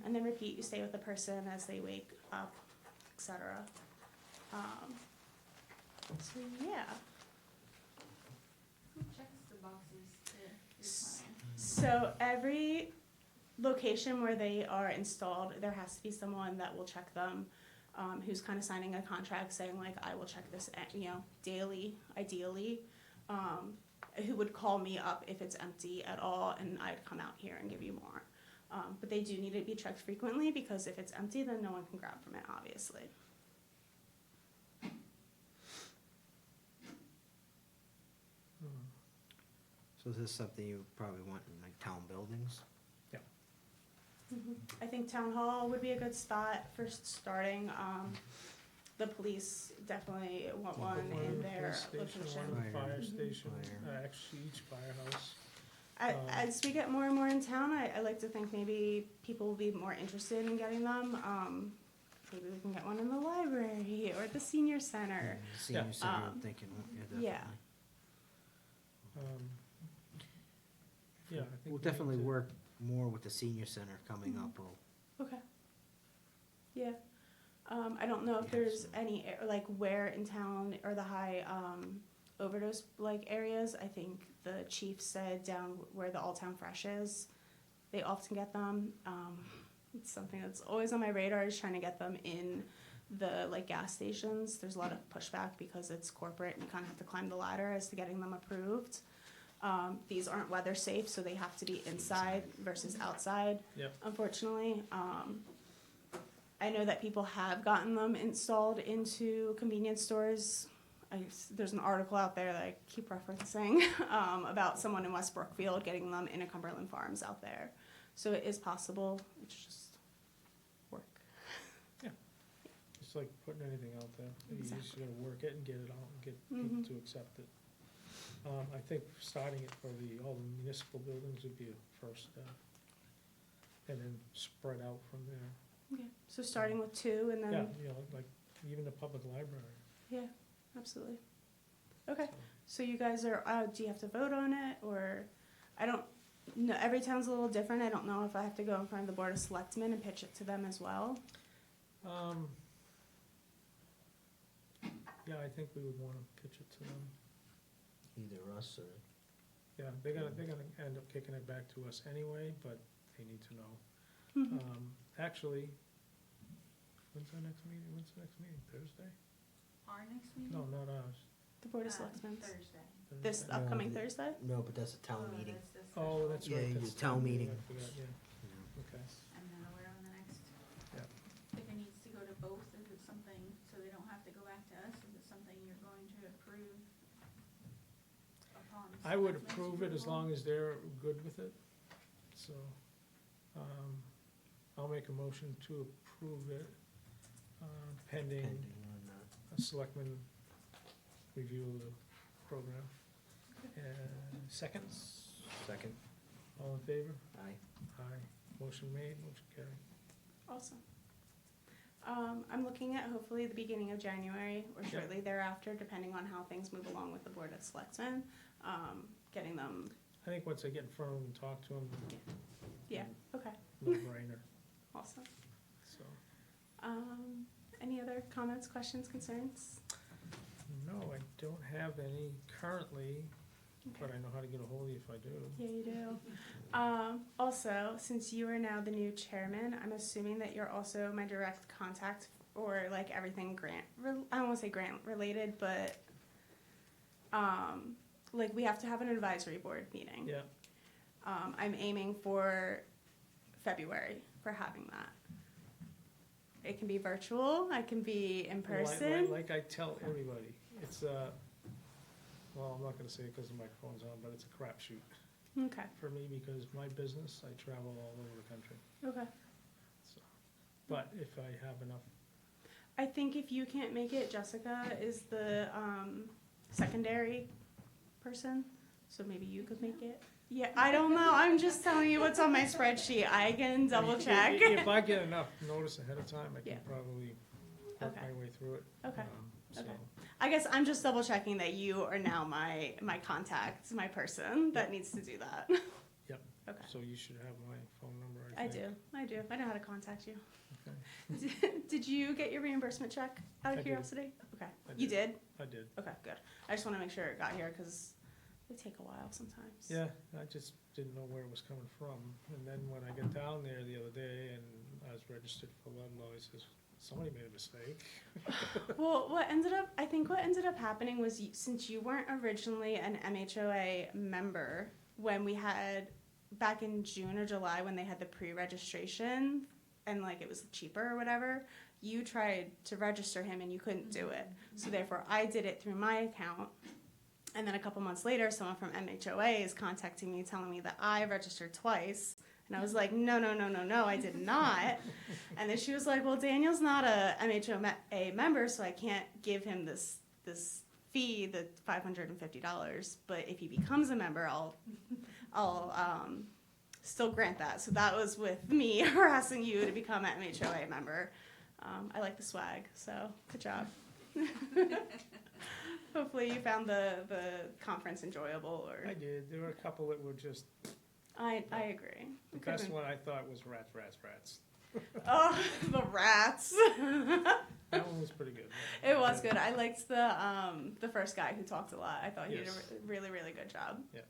Speaker 11: And then repeat, you stay with the person as they wake up, etc. So yeah.
Speaker 10: Who checks the boxes to your client?
Speaker 11: So every location where they are installed, there has to be someone that will check them, who's kind of signing a contract saying like, I will check this, daily, ideally, who would call me up if it's empty at all, and I'd come out here and give you more. But they do need to be checked frequently because if it's empty, then no one can grab from it, obviously.
Speaker 2: So is this something you probably want in like town buildings?
Speaker 11: I think town hall would be a good spot for starting. The police definitely want one in their location.
Speaker 1: One in the fire
Speaker 2: Fire.
Speaker 1: station,
Speaker 2: Fire.
Speaker 1: actually each firehouse.
Speaker 11: As we get more and more in town, I like to think maybe people will be more interested in getting them. Maybe we can get one in the library or the senior center.
Speaker 2: Senior center, I'm thinking, yeah,
Speaker 11: yeah.
Speaker 2: definitely.
Speaker 1: Yeah, I think.
Speaker 2: We'll
Speaker 1: we need
Speaker 2: definitely
Speaker 1: to-
Speaker 2: work more with the senior center coming up.
Speaker 11: Okay. Yeah. I don't know if
Speaker 2: Yeah,
Speaker 11: there's
Speaker 2: so-
Speaker 11: any, like, where in town or the high overdose, like, areas. I think the chief said down where the All Town Fresh is, they often get them. It's something that's always on my radar, is trying to get them in the, like, gas stations. There's a lot of pushback because it's corporate and you kind of have to climb the ladder as to getting them approved. These aren't weather safe, so they have to be inside versus outside.
Speaker 1: Yep.
Speaker 11: Unfortunately, I know that people have gotten them installed into convenience stores. There's an article out there that I keep referencing about someone in West Brookfield getting them in a Cumberland Farms out there. So it is possible. It's just work.
Speaker 1: It's like putting anything out there. You just
Speaker 11: Exactly.
Speaker 1: gotta work it and get it out and get
Speaker 11: Mhm.
Speaker 1: people to accept it. I think starting it for all the municipal buildings would be a first step. And then spread out from there.
Speaker 11: Okay. So starting with 2 and
Speaker 1: Yeah,
Speaker 11: then,
Speaker 1: like even the public library.
Speaker 11: yeah, absolutely. Okay.
Speaker 1: so.
Speaker 11: So you guys are, do you have to vote on it, or, I don't, no, every town's a little different. I don't know if I have to go in front of the Board of Selectmen and pitch it to them as well.
Speaker 1: Yeah, I think we would wanna pitch it to them.
Speaker 2: Either us or.
Speaker 1: Yeah, they're gonna end up kicking it back to us anyway, but they need to know.
Speaker 11: Mhm.
Speaker 1: Actually, when's our next meeting? Thursday?
Speaker 10: Our next meeting?
Speaker 1: No, not ours.
Speaker 11: The Board of Selectmen.
Speaker 10: Thursday.
Speaker 11: This
Speaker 1: Thursday.
Speaker 11: upcoming
Speaker 2: the-
Speaker 11: Thursday?
Speaker 2: No, but that's a town meeting.
Speaker 10: That's the
Speaker 1: Oh, that's
Speaker 2: Yeah,
Speaker 1: right.
Speaker 2: your
Speaker 1: that's
Speaker 2: town meeting.
Speaker 1: I forgot, yeah,
Speaker 2: Yeah.
Speaker 1: okay.
Speaker 10: I'm not aware on the next.
Speaker 1: Yeah.
Speaker 10: If it needs to go to both, is it something, so they don't have to go back to us, is it something you're going to approve upon?
Speaker 1: I would
Speaker 10: selectmen's
Speaker 1: approve it as
Speaker 10: approval?
Speaker 1: long as they're good with it, so, I'll make a motion to approve it, pending
Speaker 2: Pending on,
Speaker 1: a selectman review of the program. And seconds,
Speaker 2: second.
Speaker 1: All in favor?
Speaker 2: Aye.
Speaker 1: Aye. Motion made, motion carried.
Speaker 11: Awesome. I'm looking at hopefully the beginning of January or
Speaker 1: Yep.
Speaker 11: shortly thereafter, depending on how things move along with the Board of Selectmen, getting them,
Speaker 1: I think once I get in front of them and talk to them,
Speaker 11: yeah, okay,
Speaker 1: no brainer,
Speaker 11: awesome.
Speaker 1: so.
Speaker 11: Any other comments, questions, concerns?
Speaker 1: No, I don't have any currently, but
Speaker 11: Okay.
Speaker 1: I know how to get a hold of you if I do.
Speaker 11: Yeah, you do. Also, since you are now the new chairman, I'm assuming that you're also my direct contact or like everything I don't wanna say grant related, but, like we have to have an advisory board meeting.
Speaker 1: Yeah,
Speaker 11: I'm aiming for February for having that. It can be virtual, I can be in person.
Speaker 1: Like I tell everybody, it's well, I'm not gonna say it because the microphone's on, but it's a crapshoot
Speaker 11: Okay,
Speaker 1: for me because my business, I travel all over the country,
Speaker 11: okay.
Speaker 1: so. But if I have enough,
Speaker 11: I think if you can't make it, Jessica is the secondary person, so maybe you could make it. Yeah, I don't know. I'm just telling you what's on my spreadsheet. I can double check.
Speaker 1: If I get enough notice ahead of time, I
Speaker 11: Yeah.
Speaker 1: can probably work
Speaker 11: Okay.
Speaker 1: my way through it.
Speaker 11: Okay.
Speaker 1: So,
Speaker 11: Okay. I guess I'm just double checking that you are now my contact, my person that needs to do that.
Speaker 1: Yep.
Speaker 11: Okay.
Speaker 1: so you should have my phone number, I
Speaker 11: I
Speaker 1: think.
Speaker 11: do. I know how to contact you.
Speaker 1: Okay.
Speaker 11: Did you get your reimbursement check out
Speaker 1: I
Speaker 11: of
Speaker 1: did.
Speaker 11: curiosity? Okay.
Speaker 1: I
Speaker 11: You did?
Speaker 1: I did.
Speaker 11: Okay, good. I just want to make sure it got here because they take a while sometimes.
Speaker 1: Yeah, I just didn't know where it was coming from. And then when I got down there the other day and I was registered for Ludlow, he says, somebody made a mistake.
Speaker 11: Well, I think what ended up happening was since you weren't originally an MHOA member, when we had, back in June or July, when they had the pre-registration, and like it was cheaper or whatever, you tried to register him and you couldn't do it. So therefore, I did it through my account. And then a couple months later, someone from MHOA is contacting me, telling me that I registered twice. And I was like, no, I did not. And then she was like, well, Daniel's not a MHOA member, so I can't give him this fee, the $550. But if he becomes a member, I'll still grant that. So that was with me harassing you to become an MHOA member. I like the swag, so good job. Hopefully you found the conference enjoyable, or
Speaker 1: I did. There were a couple that were just,
Speaker 11: I agree.
Speaker 1: the
Speaker 11: It could've
Speaker 1: best
Speaker 11: been-
Speaker 1: one I thought was rats.
Speaker 11: Oh, the rats.
Speaker 1: That one was pretty good.
Speaker 11: It was good. I liked the first guy who talked a lot. I thought he did
Speaker 1: Yes.
Speaker 11: a really, really good job.
Speaker 1: Yeah.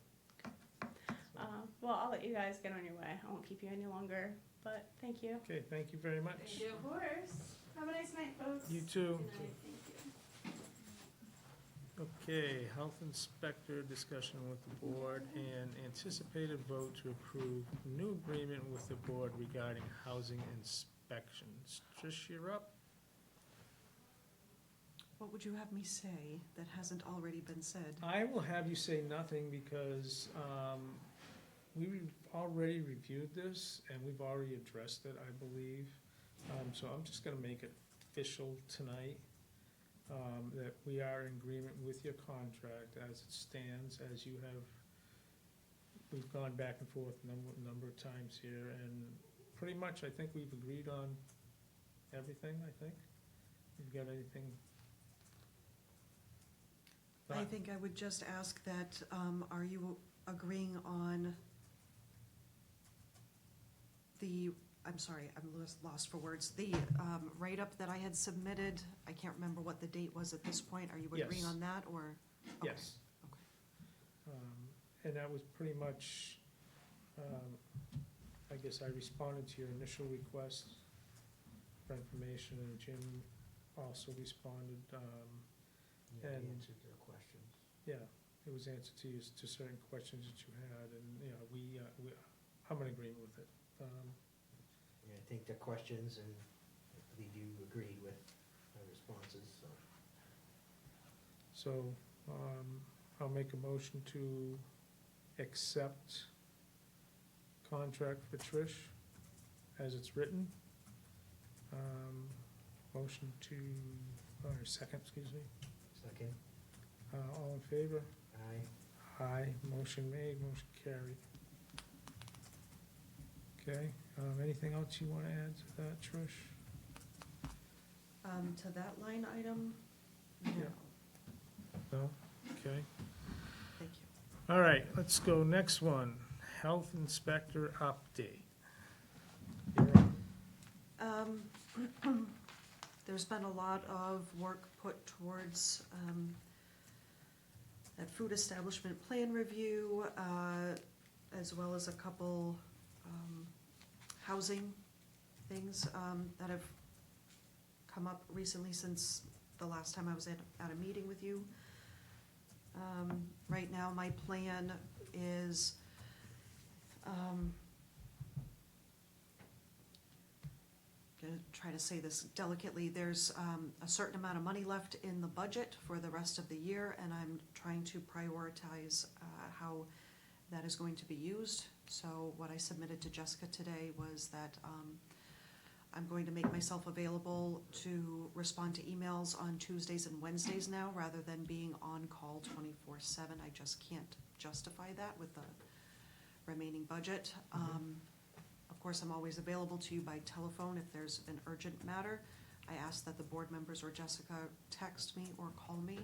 Speaker 11: Well, I'll let you guys get on your way. I won't keep you any longer, but thank you.
Speaker 1: Okay, thank you very much.
Speaker 11: Of course. Have a nice night, folks.
Speaker 1: You too.
Speaker 11: Good night. Thank you.
Speaker 1: Okay, health inspector discussion with the board and anticipated vote to approve new agreement with the board regarding housing inspections. Trish, you're up.
Speaker 9: What would you have me say that hasn't already been said?
Speaker 1: I will have you say nothing because we've already reviewed this and we've already addressed it, I believe. So I'm just gonna make it official tonight, that we are in agreement with your contract as it stands, as you have, we've gone back and forth a number of times here, and pretty much I think we've agreed on everything, I think. You've got anything?
Speaker 9: I think I would just ask that, are you agreeing on the, I'm sorry, I'm lost for words, the write-up that I had submitted? I can't remember what the date was at this point. Are you agreeing
Speaker 1: Yes.
Speaker 9: on that, or? Okay.
Speaker 1: Yes.
Speaker 9: Okay.
Speaker 1: And that was pretty much, I guess I responded to your initial request for information, and Jim also responded.
Speaker 2: Yeah,
Speaker 1: And-
Speaker 2: we answered their questions.
Speaker 1: Yeah, it was answered to certain questions that you had, and, you know, I'm in agreement with it.
Speaker 2: Yeah, I think the questions, and I believe you agreed with my responses, so.
Speaker 1: So, I'll make a motion to accept contract for Trish as it's written. Motion to, or second, excuse me.
Speaker 2: Second?
Speaker 1: All in favor?
Speaker 2: Aye.
Speaker 1: Aye, motion made, motion carried. Okay, anything else you wanna add to that, Trish?
Speaker 9: To that line item, no,
Speaker 1: Yeah. No? Okay.
Speaker 9: thank you.
Speaker 1: All right, let's go next one, health inspector update. You're up.
Speaker 9: There's been a lot of work put towards that food establishment plan review, as well as a couple housing things that have come up recently since the last time I was at a meeting with you. Right now, my plan is gonna try to say this delicately, there's a certain amount of money left in the budget for the rest of the year, and I'm trying to prioritize how that is going to be used. So what I submitted to Jessica today was that I'm going to make myself available to respond to emails on Tuesdays and Wednesdays now, rather than being on call 24/7. I just can't justify that with the remaining budget. Of course, I'm always available to you by telephone if there's an urgent matter. I ask that the board members or Jessica text me or call me.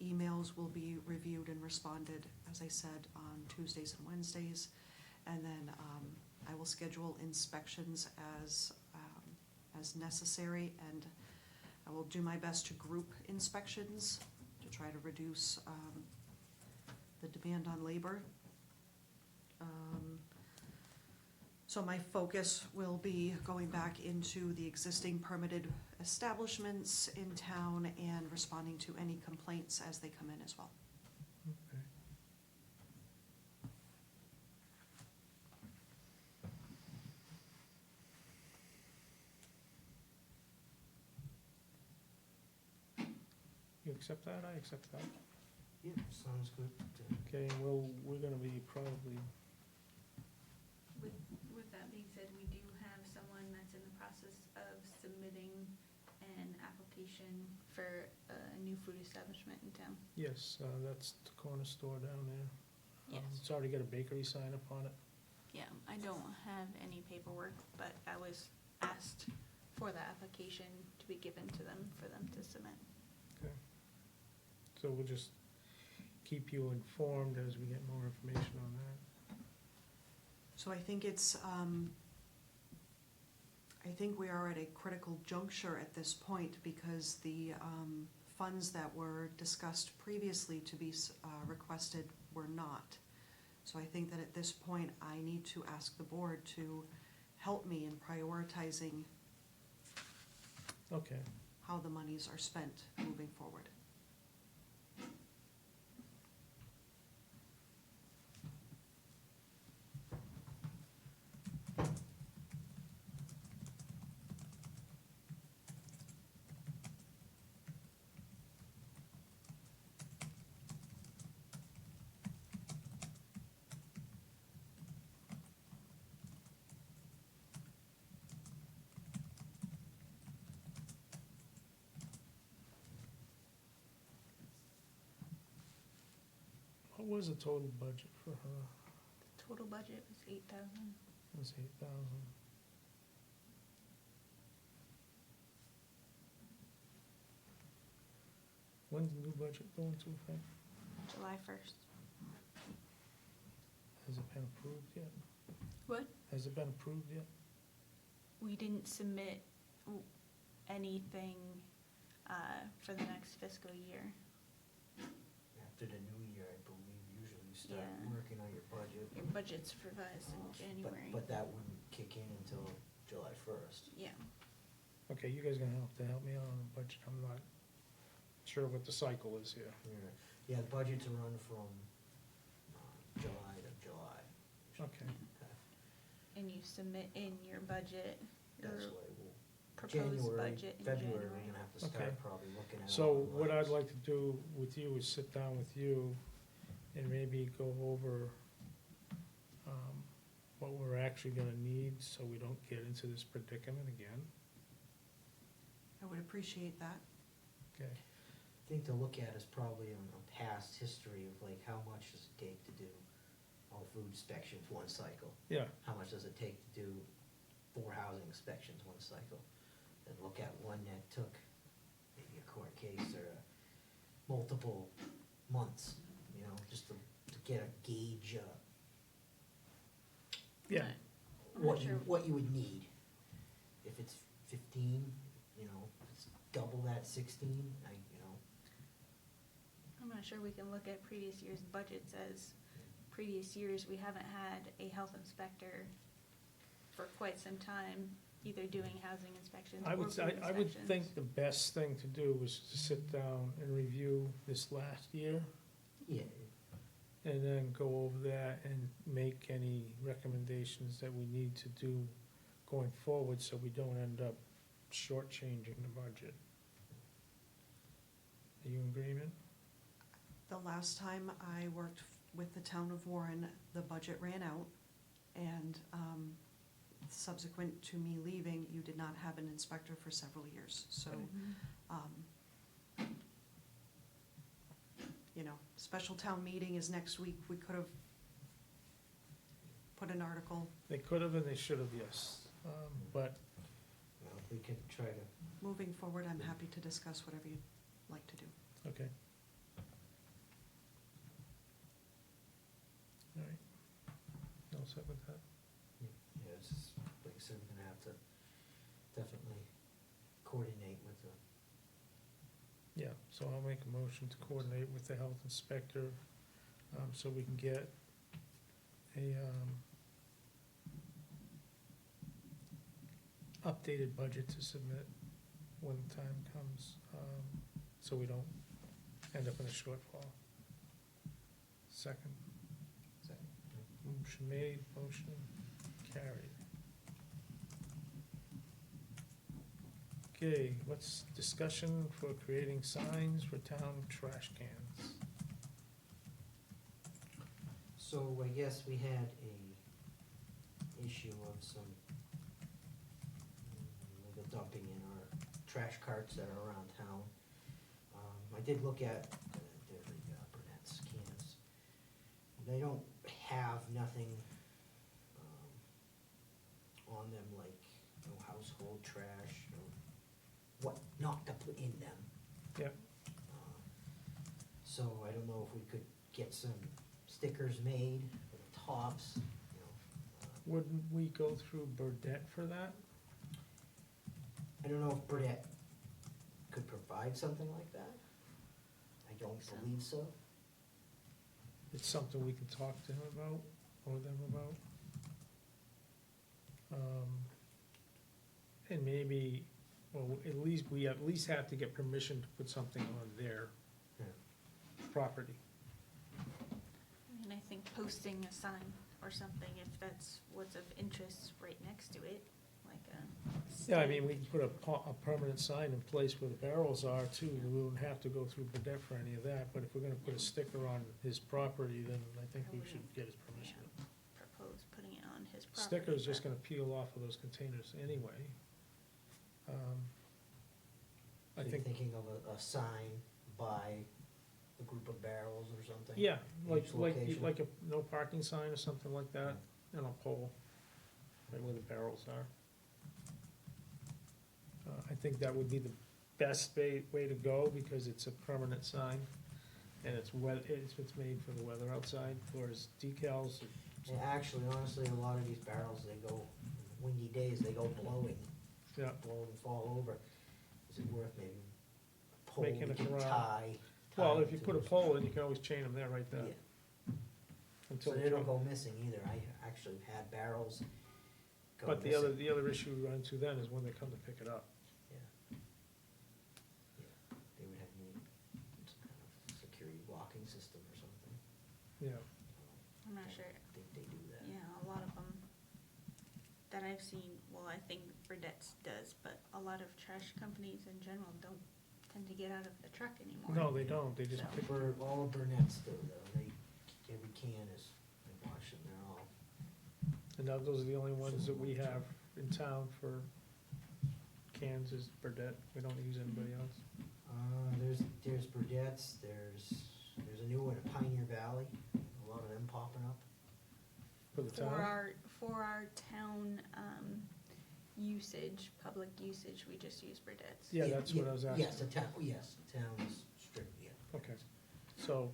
Speaker 9: Emails will be reviewed and responded, as I said, on Tuesdays and Wednesdays. And then I will schedule inspections as necessary, and I will do my best to group inspections to try to reduce the demand on labor. So my focus will be going back into the existing permitted establishments in town and responding to any complaints as they come in as well.
Speaker 1: Okay. You accept that? I accept that.
Speaker 2: Yeah, sounds good.
Speaker 1: Okay, well, we're gonna be probably,
Speaker 10: With that being said, we do have someone that's in the process of submitting an application for a new food establishment in town.
Speaker 1: yes, that's the corner store down there.
Speaker 10: Yes.
Speaker 1: It's already got a bakery sign up on it.
Speaker 10: Yeah, I don't have any paperwork, but I was asked for the application to be given to them for them to submit.
Speaker 1: Okay. So we'll just keep you informed as we get more information on that.
Speaker 9: So I think it's, I think we are at a critical juncture at this point, because the funds that were discussed previously to be requested were not. So I think that at this point, I need to ask the board to help me in prioritizing
Speaker 1: Okay,
Speaker 9: how the monies are spent moving forward.
Speaker 1: what was the total budget for her?
Speaker 10: Total budget was 8,000.
Speaker 1: It was 8,000. When's the new budget go into effect?
Speaker 10: July 1st.
Speaker 1: Has it been approved yet?
Speaker 10: What?
Speaker 1: Has it been approved yet?
Speaker 10: We didn't submit anything for the next fiscal year.
Speaker 2: After the new year, I believe, usually you start
Speaker 10: Yeah.
Speaker 2: working on your budget.
Speaker 10: Your budget's revised in January.
Speaker 2: But that wouldn't kick in until July 1st.
Speaker 10: Yeah.
Speaker 1: Okay, you guys gonna have to help me out on the budget, I'm not sure what the cycle is here.
Speaker 2: Yeah, the budgets run from July to July.
Speaker 1: Okay,
Speaker 10: And you submit in your budget, your
Speaker 2: That's why we'll,
Speaker 10: proposed
Speaker 2: January,
Speaker 10: budget in January.
Speaker 2: February, we're gonna have to
Speaker 1: Okay.
Speaker 2: start probably looking at.
Speaker 1: so
Speaker 2: all the
Speaker 1: what I'd
Speaker 2: lines.
Speaker 1: like to do with you is sit down with you and maybe go over what we're actually gonna need, so we don't get into this predicament again,
Speaker 9: I would appreciate that.
Speaker 1: okay?
Speaker 2: Thing to look at is probably on past history of like how much does it take to do all food inspections one cycle?
Speaker 1: Yeah,
Speaker 2: How much does it take to do 4 housing inspections one cycle? Then look at one that took maybe a court case or multiple months, you know, just to get a gauge,
Speaker 1: yeah.
Speaker 10: I'm not sure.
Speaker 2: what you would need. If it's 15, you know, it's double that 16, you know.
Speaker 10: I'm not sure we can look at previous years' budgets as previous years, we haven't had a health inspector for quite some time, either doing housing inspections
Speaker 1: I
Speaker 10: or
Speaker 1: would,
Speaker 10: food
Speaker 1: I would
Speaker 10: inspections.
Speaker 1: think the best thing to do was to sit down and review this last year,
Speaker 2: Yeah,
Speaker 1: and then go over that and make any recommendations that we need to do going forward, so we don't end up shortchanging the budget. Are you in agreement?
Speaker 9: The last time I worked with the town of Warren, the budget ran out, and subsequent to me leaving, you did not have an inspector for several years, so,
Speaker 10: Mhm.
Speaker 9: you know, special town meeting is next week, we could have put an article,
Speaker 1: They could have and they should have, yes, but
Speaker 2: well, we can try to,
Speaker 9: moving forward, I'm happy to discuss whatever you'd like to do.
Speaker 1: okay. All right. All set with that?
Speaker 2: yeah, it's just, like I said, we're gonna have to definitely coordinate with the,
Speaker 1: Yeah, so I'll make a motion to coordinate with the health inspector, so we can get a, updated budget to submit when the time comes, so we don't end up in a shortfall. Second. Motion made, motion carried. Okay, what's discussion for creating signs for town trash cans?
Speaker 2: so I guess we had a issue of some illegal dumping in our trash carts that are around town. I did look at the Burnett's cans. They don't have nothing on them like no household trash, no, what not to put in them.
Speaker 1: Yep.
Speaker 2: So I don't know if we could get some stickers made for the tops, you know.
Speaker 1: Wouldn't we go through Burdette for that?
Speaker 2: I don't know if Burdette could provide something like that. I don't believe so.
Speaker 1: It's something we can talk to him about, or them about. And maybe, well, we at least have to get permission to put something on their
Speaker 2: Yeah.
Speaker 1: property.
Speaker 10: And I think posting a sign or something, if that's what's of interest right next to it, like a.
Speaker 1: Yeah, I mean, we can put a permanent sign in place where the barrels are too, we wouldn't have to go through Burdette for any of that, but if we're gonna put a sticker on his property, then I think we should get his permission.
Speaker 10: Propose putting it on his property.
Speaker 1: Sticker's just
Speaker 10: but-
Speaker 1: gonna peel off of those containers anyway. I
Speaker 2: So you're
Speaker 1: think,
Speaker 2: thinking of a sign by a group of barrels or something?
Speaker 1: yeah, like,
Speaker 2: Each
Speaker 1: like,
Speaker 2: location?
Speaker 1: like a no parking sign or something like that, and a pole, right where the barrels are. I think that would be the best way to go, because it's a permanent sign, and it's made for the weather outside, whereas decals,
Speaker 2: And actually, honestly, a lot of these barrels, they go, windy days, they go blowing,
Speaker 1: yeah,
Speaker 2: blow and fall over. Is it worth maybe a pole
Speaker 1: Making
Speaker 2: we
Speaker 1: a
Speaker 2: can
Speaker 1: corral.
Speaker 2: tie?
Speaker 1: well,
Speaker 2: tie
Speaker 1: if you
Speaker 2: to
Speaker 1: put a
Speaker 2: this?
Speaker 1: pole in, you can always chain them there, right there.
Speaker 2: Yeah.
Speaker 1: Until
Speaker 2: So
Speaker 1: the
Speaker 2: they don't
Speaker 1: truck-
Speaker 2: go missing either. I actually had barrels go
Speaker 1: But
Speaker 2: missing.
Speaker 1: the other issue we run into then is when they come to pick it up.
Speaker 2: Yeah. Yeah, they would have need some kind of security blocking system or something.
Speaker 1: Yeah,
Speaker 10: I'm not sure,
Speaker 2: I think they do that.
Speaker 10: yeah, a lot of them that I've seen, well, I think Burdette's does, but a lot of trash companies in general don't tend to get out of the truck anymore.
Speaker 1: no, they don't, they just
Speaker 10: So-
Speaker 1: pick,
Speaker 2: All of Burnett's do though. Every can is, they wash them, they're all.
Speaker 1: and now those are the only ones that we have in town for cans is Burdette, we don't use anybody else.
Speaker 2: There's Burdett's, there's a new one in Pioneer Valley, a lot of them popping up.
Speaker 1: For the
Speaker 10: for
Speaker 1: town?
Speaker 10: our town, usage, public usage, we just use Burdett's.
Speaker 1: Yeah, that's what I was asking.
Speaker 2: Yes, the town is strict, yeah.
Speaker 1: Okay, so,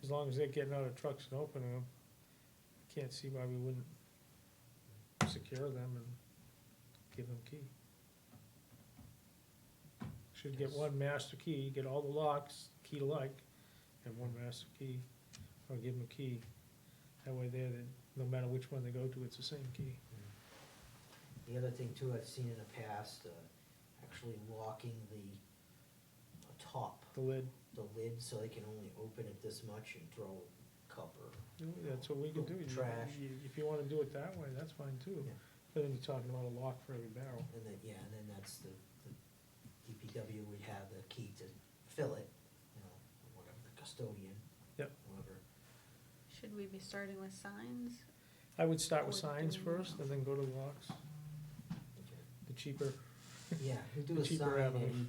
Speaker 1: as long as they're getting out of trucks and opening them, I can't see why we wouldn't secure them and give them key. Should get
Speaker 2: Yes.
Speaker 1: one master key, get all the locks, key alike, and one master key, or give them a key. That way there, then, no matter which one they go to, it's the same key.
Speaker 2: The other thing too, I've seen in the past, actually locking the top,
Speaker 1: The lid,
Speaker 2: the lid, so they can only open it this much and throw a cup or.
Speaker 1: that's what we can do.
Speaker 2: Trash.
Speaker 1: If you wanna do it that way, that's fine too.
Speaker 2: Yeah.
Speaker 1: But then you're talking about a lock for every barrel.
Speaker 2: And then, yeah, and then that's the DPW would have the key to fill it, you know, whatever, the custodian.
Speaker 1: Yep.
Speaker 2: Whoever.
Speaker 10: Should we be starting with signs?
Speaker 1: I would start with
Speaker 10: Or
Speaker 1: signs
Speaker 10: doing
Speaker 1: first, and then go to locks,
Speaker 2: Okay.
Speaker 1: the cheaper.
Speaker 2: Yeah, we do
Speaker 1: The
Speaker 2: a
Speaker 1: cheaper
Speaker 2: sign at
Speaker 1: avenue.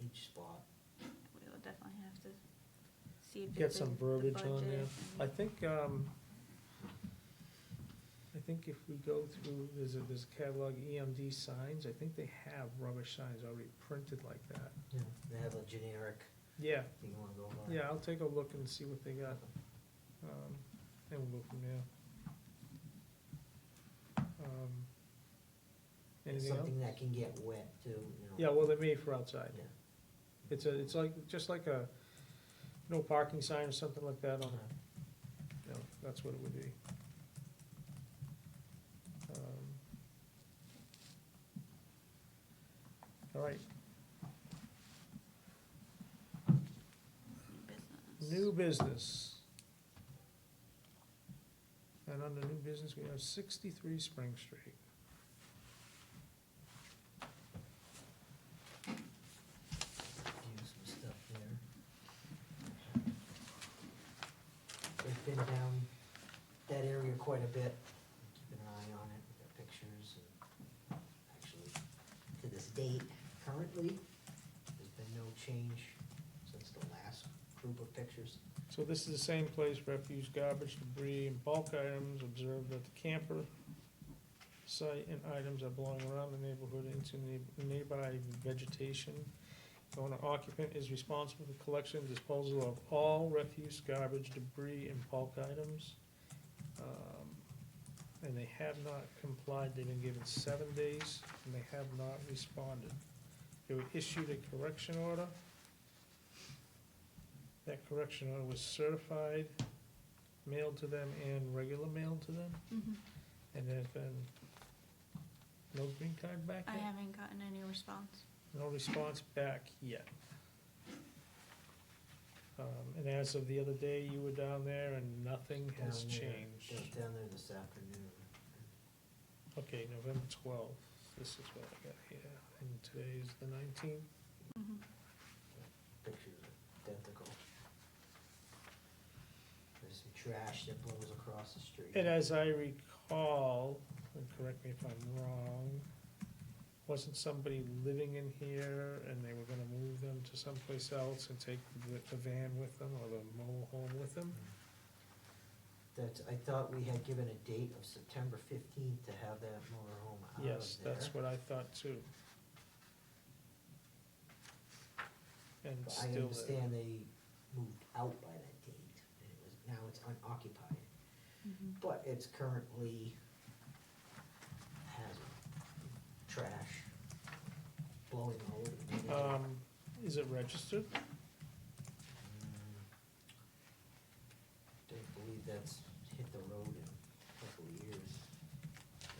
Speaker 2: each spot.
Speaker 10: We will definitely have to see if
Speaker 1: Get
Speaker 10: it's
Speaker 1: some
Speaker 10: in the
Speaker 1: verbiage on
Speaker 10: budget
Speaker 1: there.
Speaker 10: and-
Speaker 1: I think if we go through, there's a catalog EMD signs, I think they have rubbish signs already printed like that.
Speaker 2: Yeah. They have a generic
Speaker 1: Yeah,
Speaker 2: thing you wanna go by.
Speaker 1: yeah, I'll take a look and see what they got, and we'll go from there. Anything else?
Speaker 2: Something that can get wet too, you know.
Speaker 1: Yeah, well, they're made for outside.
Speaker 2: Yeah.
Speaker 1: It's like, just like a no parking sign or something like that on
Speaker 2: Uh-huh.
Speaker 1: a, you know, that's what it would be. All right,
Speaker 10: business.
Speaker 1: new business. And under new business, we have 63 Spring Street.
Speaker 2: Use some stuff there. They've been down that area quite a bit, keep an eye on it, we've got pictures, and actually, to this date, currently, there's been no change since the last group of pictures.
Speaker 1: So this is the same place, refuse, garbage, debris, and bulk items observed at the camper site and items that belong around the neighborhood into nearby vegetation. The owner occupant is responsible for collection and disposal of all refuse, garbage, debris, and bulk items. And they have not complied, they've been given 7 days, and they have not responded. They were issued a correction order. That correction order was certified, mailed to them, and regular mailed to them,
Speaker 10: Mhm.
Speaker 1: and there's been no green card back
Speaker 10: I
Speaker 1: yet?
Speaker 10: haven't gotten any response.
Speaker 1: No response back yet. And as of the other day, you were down there and nothing has
Speaker 2: Down there-
Speaker 1: changed.
Speaker 2: Down there this afternoon.
Speaker 1: Okay, November 12th, this is what I got here, and today is the 19th.
Speaker 10: Mhm.
Speaker 2: Pictures are identical. There's some trash that blows across the street.
Speaker 1: And as I recall, and correct me if I'm wrong, wasn't somebody living in here and they were gonna move them to someplace else and take the van with them or the mobile home with them?
Speaker 2: That, I thought we had given a date of September 15th to have that motorhome out of there.
Speaker 1: Yes, that's what I thought too. And
Speaker 2: But
Speaker 1: it's
Speaker 2: I
Speaker 1: still there.
Speaker 2: understand they moved out by that date, and it was, now it's unoccupied.
Speaker 10: Mhm.
Speaker 2: But it's currently has trash blowing all over the neighborhood.
Speaker 1: Is it registered?
Speaker 2: Don't believe that's hit the road in a couple of years.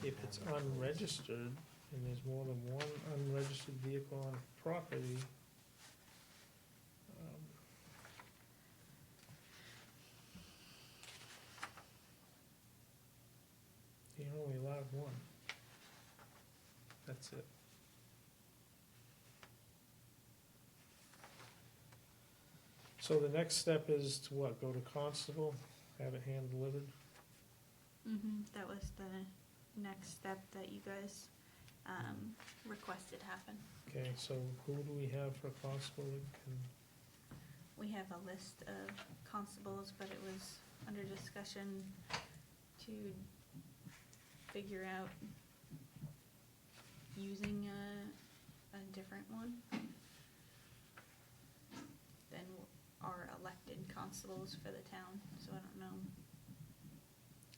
Speaker 1: If it's unregistered, and there's more than one unregistered vehicle on property, you're only allowed one. That's it. So the next step is to what, go to constable, have it hand delivered?
Speaker 10: That was the next step that you guys, requested happen.
Speaker 1: Okay, so who do we have for constable that can,
Speaker 10: We have a list of constables, but it was under discussion to figure out using a different one than our elected constables for the town, so I don't know.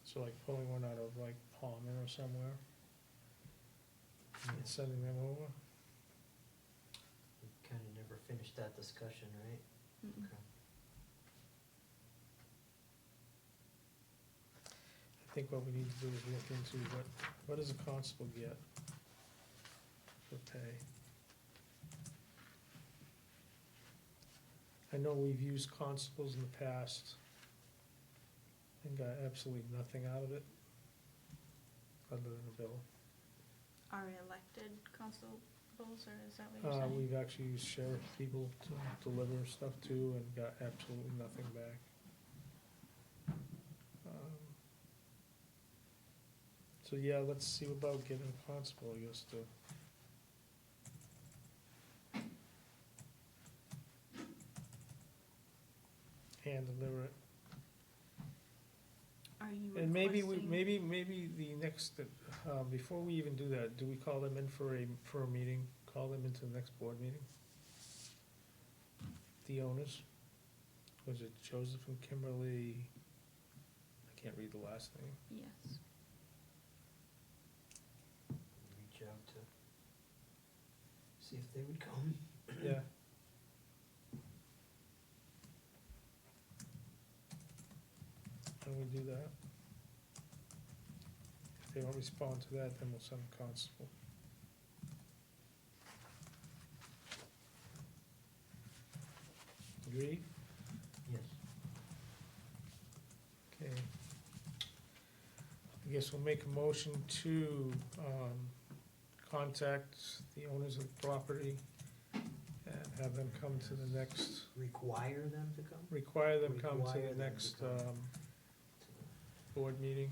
Speaker 1: So like pulling one out of like Palmer or somewhere and sending them over?
Speaker 2: We kinda never finished that discussion, right?
Speaker 10: Mm-mm.
Speaker 2: Okay.
Speaker 1: I think what we need to do is look into what does a constable get for pay? I know we've used constables in the past and got absolutely nothing out of it, other than a bill.
Speaker 10: Are we elected constables, or is that what you're saying?
Speaker 1: We've actually used sheriff people to deliver stuff to and got absolutely nothing back. So yeah, let's see about getting a constable, I guess, to hand deliver it.
Speaker 10: Are you
Speaker 1: And maybe
Speaker 10: requesting?
Speaker 1: maybe the next, before we even do that, do we call them in for a meeting? Call them into the next board meeting? The owners? Was it Joseph and Kimberly? I can't read the last name.
Speaker 10: Yes.
Speaker 2: Reach out to see if they would come.
Speaker 1: Yeah. Can we do that? If they don't respond to that, then we'll send a constable. Agreed?
Speaker 2: Yes.
Speaker 1: Okay. I guess we'll make a motion to, contact the owners of the property and have them come to the next,
Speaker 2: Require them to come?
Speaker 1: require them come to
Speaker 2: Require
Speaker 1: the
Speaker 2: them to
Speaker 1: next,
Speaker 2: come.
Speaker 1: board meeting.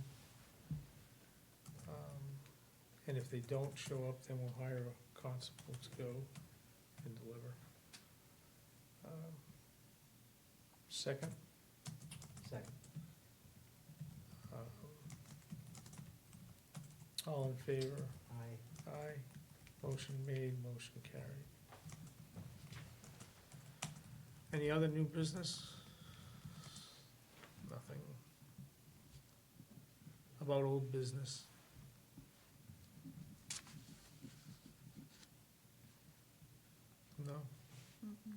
Speaker 1: And if they don't show up, then we'll hire a constable to go and deliver. Second?
Speaker 2: Second.
Speaker 1: All in favor?
Speaker 2: Aye.
Speaker 1: Aye. Motion made, motion carried. Any other new business? Nothing. About old business? No?
Speaker 10: Mm-mm.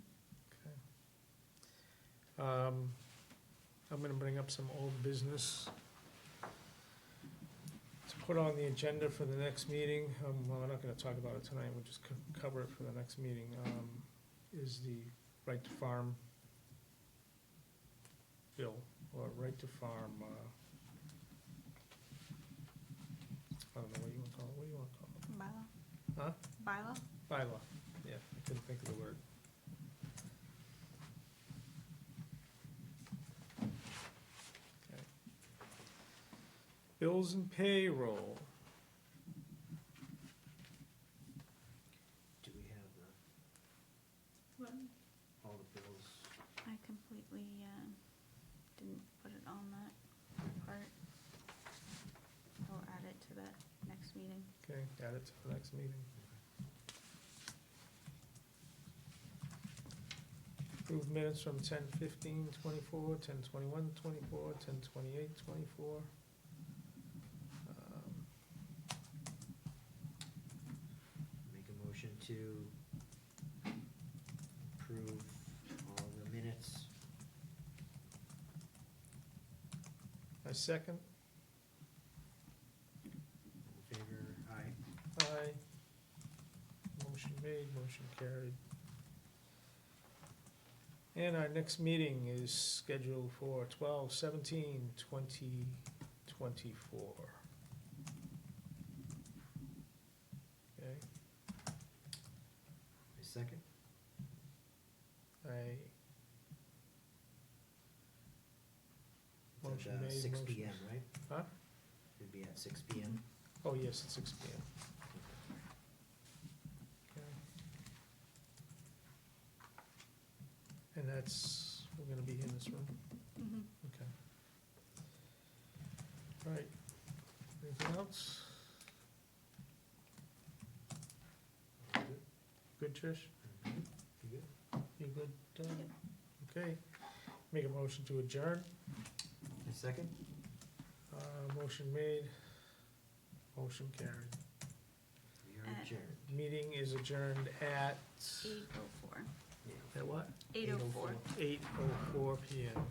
Speaker 1: Okay. I'm gonna bring up some old business to put on the agenda for the next meeting. Well, we're not gonna talk about it tonight, we'll just cover it for the next meeting. Is the right to farm bill, or right to farm, I don't know what you wanna call it, what do you wanna call it?
Speaker 10: Bylaw?
Speaker 1: Huh?
Speaker 10: Bylaw?
Speaker 1: Bylaw, yeah, I couldn't think of the word. Okay. Bills and payroll.
Speaker 2: Do we have
Speaker 10: What?
Speaker 2: all the bills?
Speaker 10: I completely, didn't put it on that part. I'll add it to that next meeting.
Speaker 1: Okay, add it to the next meeting. Approved minutes from 10/15/24, 10/21/24, 10/28/24.
Speaker 2: Make a motion to approve all the minutes.
Speaker 1: I second.
Speaker 2: All in favor? Aye.
Speaker 1: Aye. Motion made, motion carried. And our next meeting is scheduled for 12/17/2024. Okay,
Speaker 2: A second?
Speaker 1: Motion
Speaker 2: At,
Speaker 1: made,
Speaker 2: 6
Speaker 1: motion-
Speaker 2: PM, right?
Speaker 1: Huh?
Speaker 2: It'd be at 6 PM.
Speaker 1: Oh, yes, at 6 PM. Okay. And that's, we're gonna be in this room,
Speaker 10: Mm-hmm.
Speaker 1: okay. All right. Anything else? Good, Trish? You good, Tom? Okay. Make a motion to adjourn.
Speaker 2: A second?
Speaker 1: Motion made. Motion carried.
Speaker 2: We are adjourned.
Speaker 1: Meeting is adjourned at,
Speaker 10: 8:04.
Speaker 1: at what?
Speaker 10: 8:04.
Speaker 1: 8:04 PM.